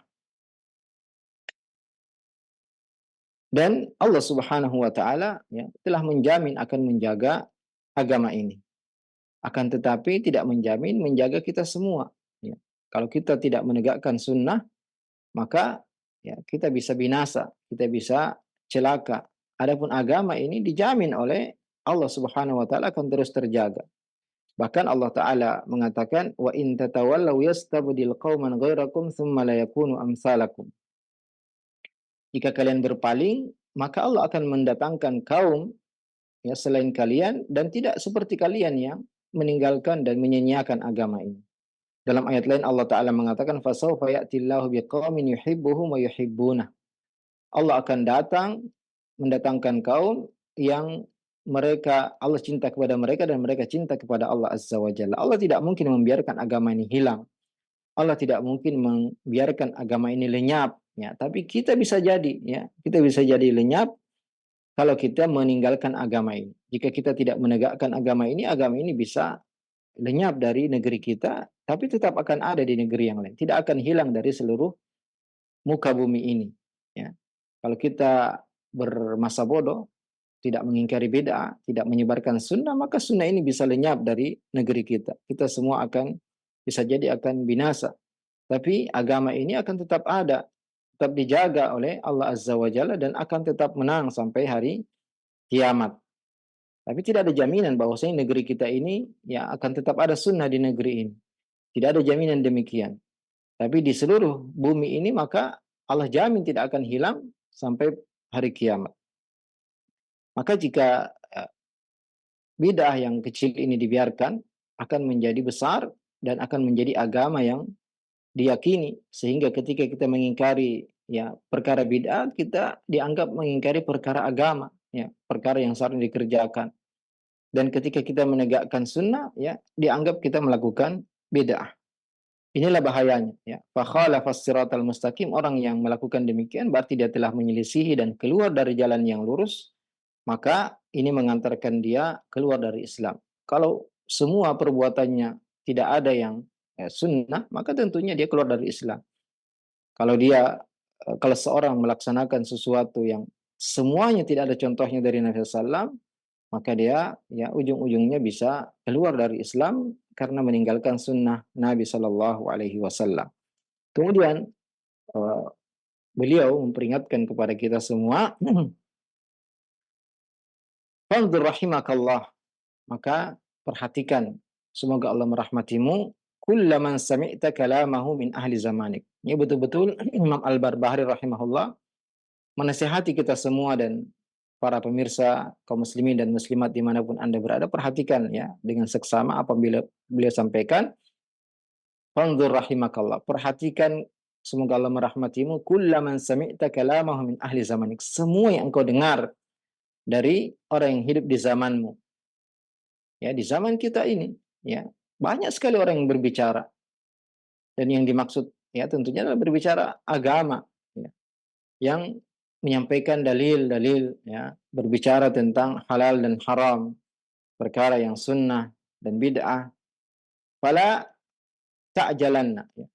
A: Dan Allah Subhanahu wa taala ya telah menjamin akan menjaga agama ini. Akan tetapi tidak menjamin menjaga kita semua, ya. Kalau kita tidak menegakkan sunnah, maka ya kita bisa binasa, kita bisa celaka. Adapun agama ini dijamin oleh Allah Subhanahu wa taala akan terus terjaga. Bahkan Allah taala mengatakan wa in tatawallaw yastabdil qauman ghairakum tsumma la yakunu amsalakum. Jika kalian berpaling, maka Allah akan mendatangkan kaum ya selain kalian dan tidak seperti kalian yang meninggalkan dan menyanyiakan agama ini. Dalam ayat lain Allah Ta'ala mengatakan fasawfa ya'tillahu biqaumin yuhibbuhum wa yuhibbunah. Allah akan mendatangkan kaum yang mereka Allah cinta kepada mereka dan mereka cinta kepada Allah Azza wa Jalla. Allah tidak mungkin membiarkan agama ini hilang. Allah tidak mungkin membiarkan agama ini lenyap, ya. Tapi kita bisa jadi, ya, kita bisa jadi lenyap kalau kita meninggalkan agama ini. Jika kita tidak menegakkan agama ini bisa lenyap dari negeri kita, tapi tetap akan ada di negeri yang lain. Tidak akan hilang dari seluruh muka bumi ini. Ya. Kalau kita bermasa bodoh, tidak mengingkari bid'ah, tidak menyebarkan sunnah, maka sunnah ini bisa lenyap dari negeri kita. Kita semua akan bisa jadi akan binasa. Tapi agama ini akan tetap ada, tetap dijaga oleh Allah Azza wa Jalla dan akan tetap menang sampai hari kiamat. Tapi tidak ada jaminan bahwasanya negeri kita ini ya akan tetap ada sunnah di negeri ini. Tidak ada jaminan demikian. Tapi di seluruh bumi ini maka Allah jamin tidak akan hilang sampai hari kiamat. Maka jika bid'ah yang kecil ini dibiarkan akan menjadi besar dan akan menjadi agama yang diyakini sehingga ketika kita mengingkari ya perkara bid'ah kita dianggap mengingkari perkara agama, ya, perkara yang seharusnya dikerjakan. Dan ketika kita menegakkan sunnah, ya, dianggap kita melakukan bid'ah. Inilah bahayanya, ya. Fa khalafas siratal mustaqim, orang yang melakukan demikian berarti dia telah menyelisihi dan keluar dari jalan yang lurus, maka ini mengantarkan dia keluar dari Islam. Kalau semua perbuatannya tidak ada yang sunnah, maka tentunya dia keluar dari Islam. Kalau kalau seorang melaksanakan sesuatu yang semuanya tidak ada contohnya dari Nabi SAW, maka dia ya ujung-ujungnya bisa keluar dari Islam karena meninggalkan sunnah Nabi Shallallahu Alaihi Wasallam. Kemudian eh, beliau memperingatkan kepada kita semua, "Fanzur rahimakallah," maka perhatikan, semoga Allah merahmatimu, kullaman sami'ta kalamahu min ahli zamanik. Ini betul-betul Imam Al-Barbahari rahimahullah menasihati kita semua dan para pemirsa kaum muslimin dan muslimat dimanapun Anda berada, perhatikan ya dengan seksama apabila beliau sampaikan, "Fanzur rahimakallah." Perhatikan, semoga Allah merahmatimu, kullaman sami'ta kalamahu min ahli zamanik. Semua yang engkau dengar dari orang yang hidup di zamanmu. Ya, di zaman kita ini, ya, banyak sekali orang yang berbicara, dan yang dimaksud ya tentunya adalah berbicara agama, ya, yang menyampaikan dalil-dalil, ya, berbicara tentang halal dan haram, perkara yang sunnah dan bid'ah. Fala ta'jalanna, ya.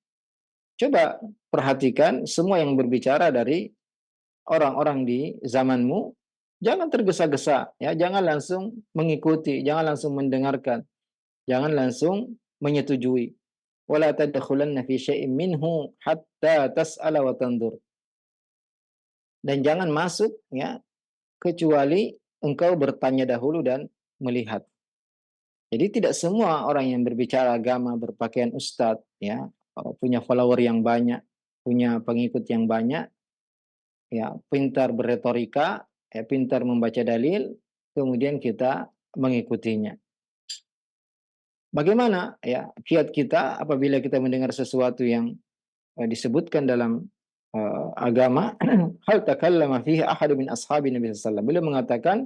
A: Coba perhatikan semua yang berbicara dari orang-orang di zamanmu, jangan tergesa-gesa, ya, jangan langsung mengikuti, jangan langsung mendengarkan, jangan langsung menyetujui. Wala tadkhulanna fi syai'in minhu hatta tas'ala wa tandur. Dan jangan masuk ya kecuali engkau bertanya dahulu dan melihat. Jadi tidak semua orang yang berbicara agama berpakaian ustadz ya, punya follower yang banyak, punya pengikut yang banyak, ya, pintar berretorika, ya, pintar membaca dalil, kemudian kita mengikutinya. Bagaimana ya kiat kita apabila kita mendengar sesuatu yang disebutkan dalam agama, hal takallama fihi ahad min ashabi Nabi sallallahu alaihi wasallam. Beliau mengatakan,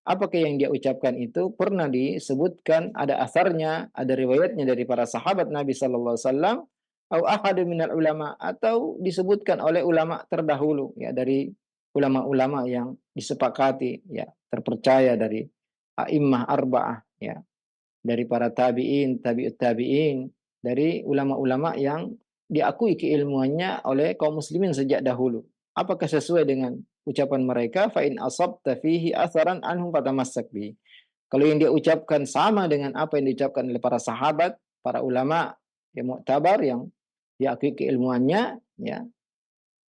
A: apakah yang dia ucapkan itu pernah disebutkan, ada asarnya, ada riwayatnya dari para sahabat Nabi sallallahu alaihi wasallam, atau ahad minal ulama, atau disebutkan oleh ulama terdahulu, ya, dari ulama-ulama yang disepakati, ya, terpercaya dari a'immah arba'ah, ya, dari para tabi'in, tabi'ut tabi'in, dari ulama-ulama yang diakui keilmuannya oleh kaum muslimin sejak dahulu. Apakah sesuai dengan ucapan mereka? Fa in asabta fihi atharan anhum fatamassak bi. Kalau yang dia ucapkan sama dengan apa yang diucapkan oleh para sahabat, para ulama yang muktabar, yang diakui keilmuannya, ya,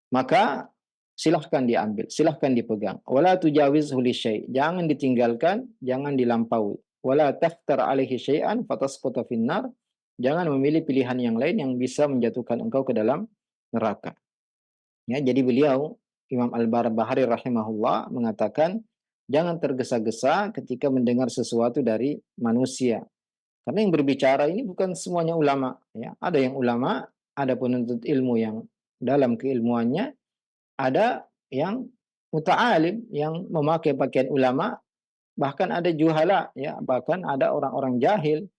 A: maka silahkan diambil, silahkan dipegang. Wala tujawizhu li syai', jangan ditinggalkan, jangan dilampaui. Wala taftar alaihi syai'an fatasquta finnar, jangan memilih pilihan yang lain yang bisa menjatuhkan engkau ke dalam neraka. Ya, jadi beliau Imam Al-Barbahari rahimahullah mengatakan jangan tergesa-gesa ketika mendengar sesuatu dari manusia. Karena yang berbicara ini bukan semuanya ulama, ya. Ada yang ulama, ada penuntut ilmu yang dalam keilmuannya, ada yang muta'alim yang memakai pakaian ulama, bahkan ada juhala, ya, bahkan ada orang-orang jahil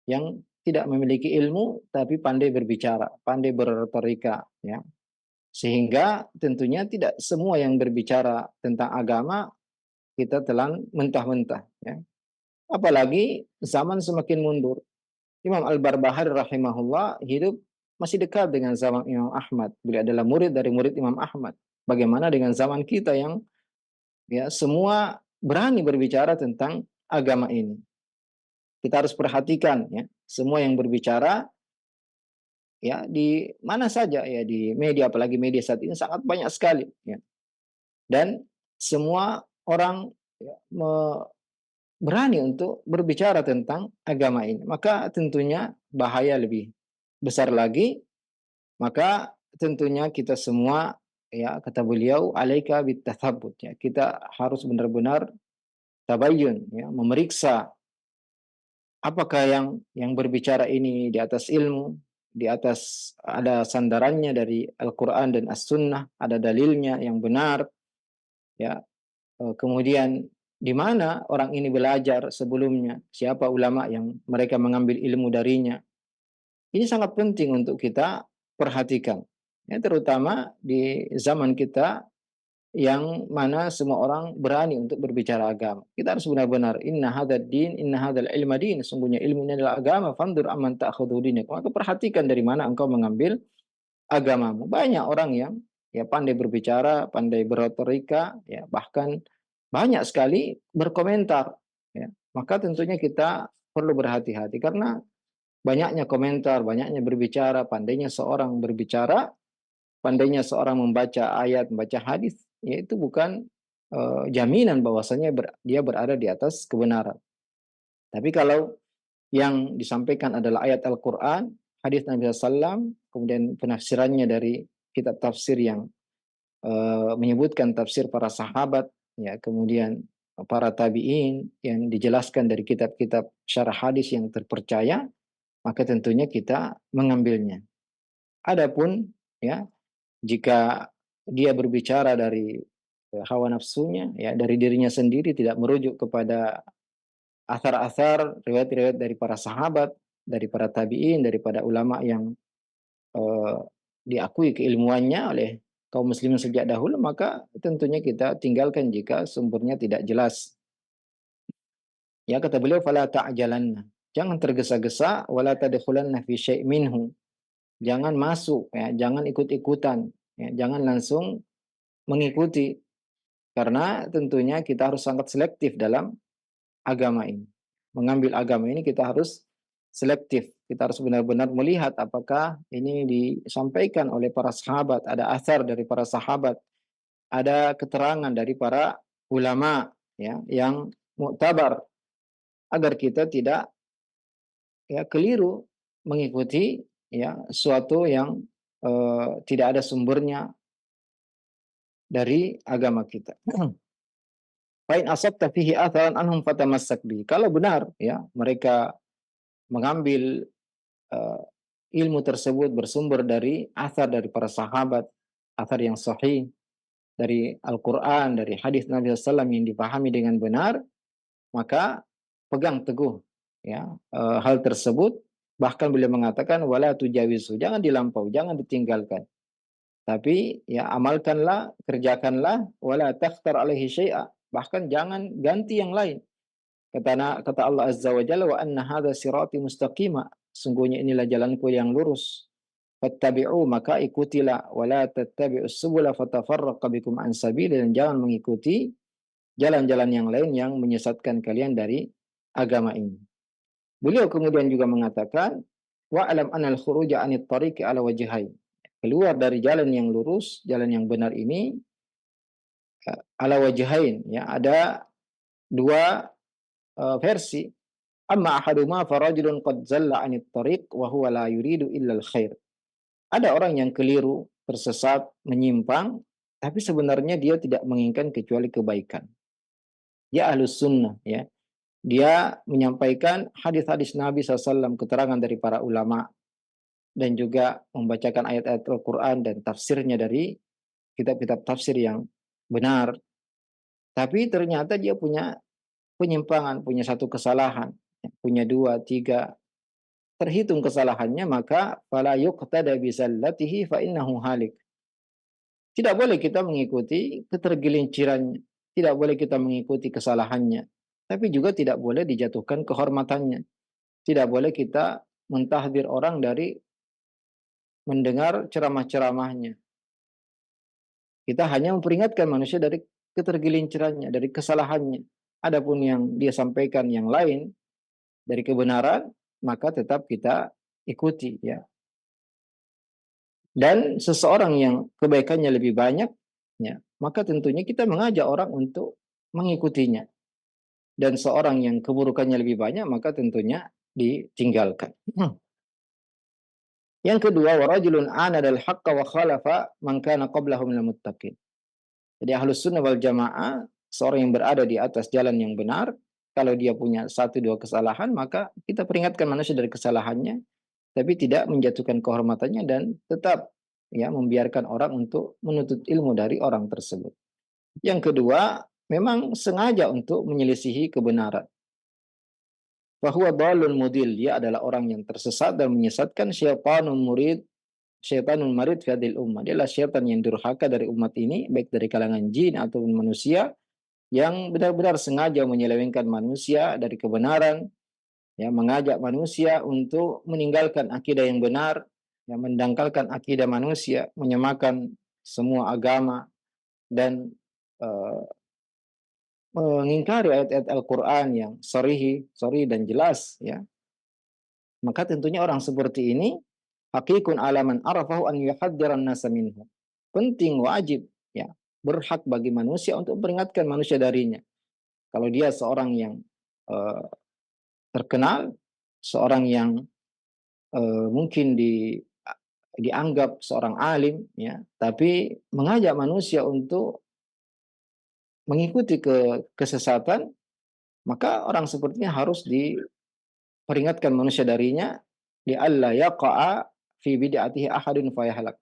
A: yang tidak memiliki ilmu tapi pandai berbicara, pandai berretorika, ya. Sehingga tentunya tidak semua yang berbicara tentang agama kita telan mentah-mentah, ya. Apalagi zaman semakin mundur. Imam Al-Barbahari rahimahullah hidup masih dekat dengan zaman Imam Ahmad. Beliau adalah murid dari murid Imam Ahmad. Bagaimana dengan zaman kita yang ya semua berani berbicara tentang agama ini? Kita harus perhatikan ya, semua yang berbicara ya di mana saja ya, di media, apalagi media saat ini sangat banyak sekali ya. Dan semua orang ya, berani untuk berbicara tentang agama ini. Maka tentunya bahaya lebih besar lagi. Maka tentunya kita semua ya, kata beliau, alaika bitathabbut, ya. Kita harus benar-benar tabayyun, ya, memeriksa apakah yang berbicara ini di atas ilmu, di atas ada sandarannya dari Al-Qur'an dan As-Sunnah, ada dalilnya yang benar, ya. Kemudian di mana orang ini belajar sebelumnya, siapa ulama yang mereka mengambil ilmu darinya. Ini sangat penting untuk kita perhatikan. Ya, terutama di zaman kita yang mana semua orang berani untuk berbicara agama. Kita harus benar-benar inna hadzal din, inna hadzal ilma din, sungguhnya ilmu ini adalah agama, fandur amman ta'khudhu dinak. Maka perhatikan dari mana engkau mengambil agamamu. Banyak orang yang ya pandai berbicara, pandai berretorika, ya bahkan banyak sekali berkomentar. Ya. Maka tentunya kita perlu berhati-hati karena banyaknya komentar, banyaknya berbicara, pandainya seorang berbicara, pandainya seorang membaca ayat, membaca hadis, ya itu bukan jaminan bahwasanya dia berada di atas kebenaran. Tapi kalau yang disampaikan adalah ayat Al-Quran, hadis Nabi SAW, kemudian penafsirannya dari kitab tafsir yang menyebutkan tafsir para sahabat, ya kemudian para tabi'in yang dijelaskan dari kitab-kitab syarah hadis yang terpercaya, maka tentunya kita mengambilnya. Adapun ya jika dia berbicara dari hawa nafsunya, ya dari dirinya sendiri, tidak merujuk kepada asar-asar riwayat-riwayat dari para sahabat, dari para tabi'in, daripada ulama yang eh, diakui keilmuannya oleh kaum muslimin sejak dahulu, maka tentunya kita tinggalkan jika sumbernya tidak jelas. Ya kata beliau, fala ta'jalanna. Jangan tergesa-gesa, wala tadkhulanna fi syai' minhu. Jangan masuk, ya, jangan ikut-ikutan, ya, jangan langsung mengikuti, karena tentunya kita harus sangat selektif dalam agama ini. Mengambil agama ini kita harus selektif. Kita harus benar-benar melihat apakah ini disampaikan oleh para sahabat, ada asar dari para sahabat, ada keterangan dari para ulama ya yang muktabar, agar kita tidak ya keliru mengikuti ya suatu yang tidak ada sumbernya dari agama kita. Fa'in asabta fihi atharan anhum fatamassak bi. Kalau benar ya mereka mengambil uh, ilmu tersebut bersumber dari athar dari para sahabat, athar yang sahih dari Al-Qur'an, dari hadis Nabi SAW yang dipahami dengan benar, maka pegang teguh ya hal tersebut. Bahkan beliau mengatakan wala tujawizu, jangan dilampau, jangan ditinggalkan. Tapi ya amalkanlah, kerjakanlah, wala takhtar alaihi syai'a. Bahkan jangan ganti yang lain. Kata Allah Azza wa Jalla, wa anna hadza sirati mustaqima. Sungguhnya inilah jalanku yang lurus. Fattabi'u, maka ikutilah, wala tattabi'us subula fatafarraqa bikum an sabili, dan jangan mengikuti jalan-jalan yang lain yang menyesatkan kalian dari agama ini. Beliau kemudian juga mengatakan, wa alam anal khuruja anit tariqi ala wajhain. Keluar dari jalan yang lurus, jalan yang benar ini ala wajhain, ya ada dua versi. Amma ahaduma farajulun qad zalla anit tariq wa huwa la yuridu illa al-khair. Ada orang yang keliru, tersesat, menyimpang, tapi sebenarnya dia tidak menginginkan kecuali kebaikan. Dia ahlus sunnah, ya. Dia menyampaikan hadis-hadis Nabi SAW, keterangan dari para ulama, dan juga membacakan ayat-ayat Al-Quran dan tafsirnya dari kitab-kitab tafsir yang benar. Tapi ternyata dia punya penyimpangan, punya satu kesalahan, punya dua, tiga, terhitung kesalahannya, maka fala yuqtada bizallatihi fa innahu halik. Tidak boleh kita mengikuti ketergelincirannya, tidak boleh kita mengikuti kesalahannya, tapi juga tidak boleh dijatuhkan kehormatannya. Tidak boleh kita mentahdir orang dari mendengar ceramah-ceramahnya. Kita hanya memperingatkan manusia dari ketergelincirannya, dari kesalahannya. Adapun yang dia sampaikan yang lain dari kebenaran, maka tetap kita ikuti, ya. Dan seseorang yang kebaikannya lebih banyak, ya, maka tentunya kita mengajak orang untuk mengikutinya. Dan seorang yang keburukannya lebih banyak, maka tentunya ditinggalkan. Yang kedua, warajulun anadal haqqa wa khalafa man kana qablahu minal muttaqin. Jadi ahlus sunnah wal jamaah, seorang yang berada di atas jalan yang benar, kalau dia punya satu dua kesalahan, maka kita peringatkan manusia dari kesalahannya, tapi tidak menjatuhkan kehormatannya, dan tetap ya membiarkan orang untuk menuntut ilmu dari orang tersebut. Yang kedua, memang sengaja untuk menyelisihi kebenaran. Bahwa dalun mudil, dia adalah orang yang tersesat dan menyesatkan, syaitanun marid fi hadil ummah. Dia adalah syaitan yang durhaka dari umat ini, baik dari kalangan jin ataupun manusia, yang benar-benar sengaja menyelewengkan manusia dari kebenaran, ya, mengajak manusia untuk meninggalkan akidah yang benar, yang mendangkalkan akidah manusia, menyamakan semua agama dan eh, mengingkari ayat-ayat Al-Quran yang sharih dan jelas, ya, maka tentunya orang seperti ini hakikun alaman arafahu an yuhadziran nasa minhu. Penting, wajib, ya, berhak bagi manusia untuk memperingatkan manusia darinya. Kalau dia seorang yang uh, terkenal, seorang yang mungkin dianggap seorang alim, ya, tapi mengajak manusia untuk mengikuti kesesatan, maka orang sepertinya harus diperingatkan manusia darinya, di alla yaqa'a fi bid'atihi ahadun fayahlak.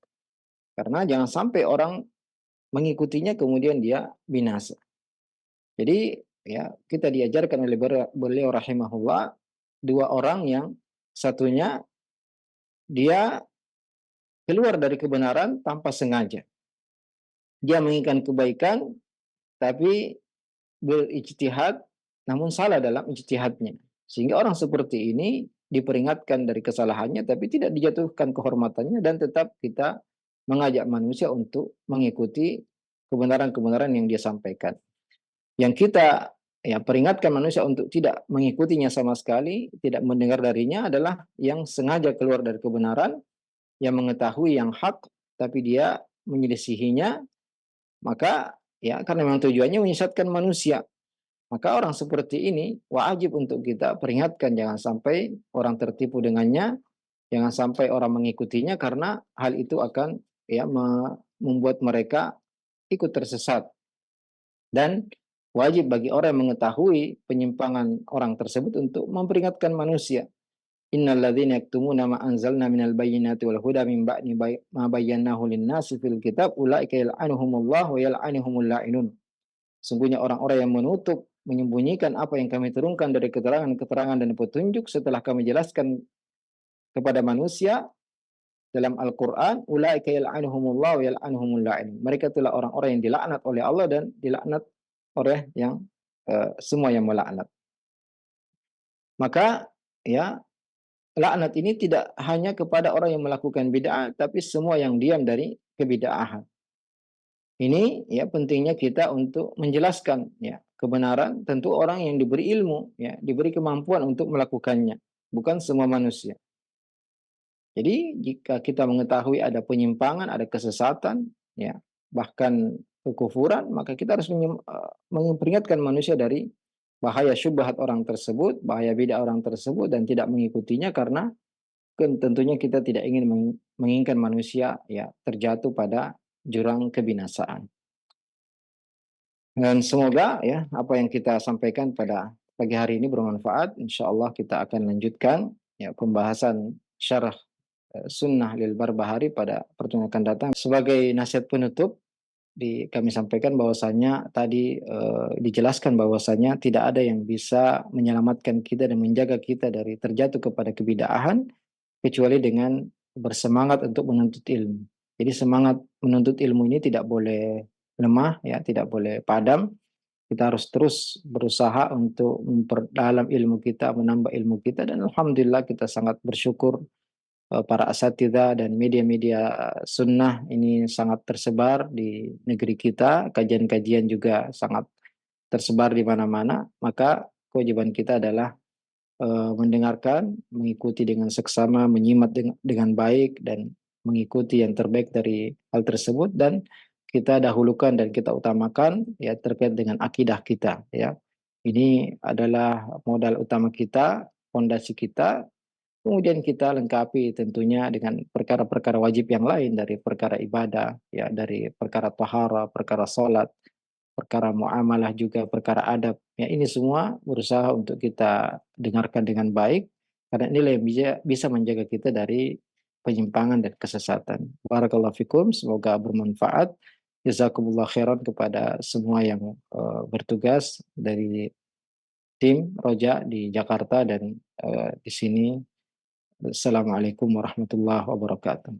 A: Karena jangan sampai orang mengikutinya kemudian dia binasa. Jadi, ya, kita diajarkan oleh beliau rahimahullah, dua orang yang satunya dia keluar dari kebenaran tanpa sengaja. Dia menginginkan kebaikan tapi berijtihad namun salah dalam ijtihadnya. Sehingga orang seperti ini diperingatkan dari kesalahannya tapi tidak dijatuhkan kehormatannya, dan tetap kita mengajak manusia untuk mengikuti kebenaran-kebenaran yang dia sampaikan. Yang kita, ya, peringatkan manusia untuk tidak mengikutinya sama sekali, tidak mendengar darinya, adalah yang sengaja keluar dari kebenaran, yang mengetahui yang hak tapi dia menyelisihinya, maka, ya, karena memang tujuannya menyesatkan manusia. Maka orang seperti ini wajib untuk kita peringatkan, jangan sampai orang tertipu dengannya, jangan sampai orang mengikutinya, karena hal itu akan, ya, membuat mereka ikut tersesat. Dan wajib bagi orang yang mengetahui penyimpangan orang tersebut untuk memperingatkan manusia. Innal ladzina yaktumuna ma anzalna minal bayyinati wal huda min ba'di ma bayyanahu lin-nasi fil kitab ulaika yal'anuhumullahu wa yal'anuhumul la'inun. Sungguhnya orang-orang yang menutup, menyembunyikan apa yang kami turunkan dari keterangan-keterangan dan petunjuk setelah kami jelaskan kepada manusia dalam Al-Quran, ulaika yal'anuhumullahu wa yal'anuhumul la'inun. Mereka itulah orang-orang yang dilaknat oleh Allah dan dilaknat oleh yang semua yang melaknat. Maka, ya, laknat ini tidak hanya kepada orang yang melakukan bid'ah, tapi semua yang diam dari kebid'ahan. Ini, ya, pentingnya kita untuk menjelaskan, ya, kebenaran. Tentu orang yang diberi ilmu, ya, diberi kemampuan untuk melakukannya, bukan semua manusia. Jadi jika kita mengetahui ada penyimpangan, ada kesesatan, ya, bahkan kekufuran, maka kita harus memperingatkan manusia dari bahaya syubhat orang tersebut, bahaya bid'ah orang tersebut, dan tidak mengikutinya, karena tentunya kita tidak ingin menginginkan manusia, ya, terjatuh pada jurang kebinasaan. Dan semoga, ya, apa yang kita sampaikan pada pagi hari ini bermanfaat. Insya Allah kita akan lanjutkan, ya, pembahasan syarah sunnah lil Barbahari pada pertemuan akan datang. Sebagai nasihat penutup, kami sampaikan bahwasanya tadi dijelaskan bahwasanya tidak ada yang bisa menyelamatkan kita dan menjaga kita dari terjatuh kepada kebid'ahan kecuali dengan bersemangat untuk menuntut ilmu. Jadi semangat menuntut ilmu ini tidak boleh lemah, ya, tidak boleh padam. Kita harus terus berusaha untuk memperdalam ilmu kita, menambah ilmu kita, dan alhamdulillah kita sangat bersyukur para asatidzah dan media-media sunnah ini sangat tersebar di negeri kita, kajian-kajian juga sangat tersebar di mana-mana. Maka kewajiban kita adalah mendengarkan, mengikuti dengan seksama, menyimak dengan baik, dan mengikuti yang terbaik dari hal tersebut, dan kita dahulukan dan kita utamakan, ya, terkait dengan akidah kita, ya. Ini adalah modal utama kita, fondasi kita. Kemudian kita lengkapi tentunya dengan perkara-perkara wajib yang lain, dari perkara ibadah, ya, dari perkara tahara, perkara salat, perkara muamalah, juga perkara adab. Ya, ini semua berusaha untuk kita dengarkan dengan baik, karena inilah yang bisa menjaga kita dari penyimpangan dan kesesatan. Barakallahu fikum, semoga bermanfaat. Jazakumullah khairan kepada semua yang bertugas dari tim Roja di Jakarta dan di sini. Assalamualaikum warahmatullahi wabarakatuh.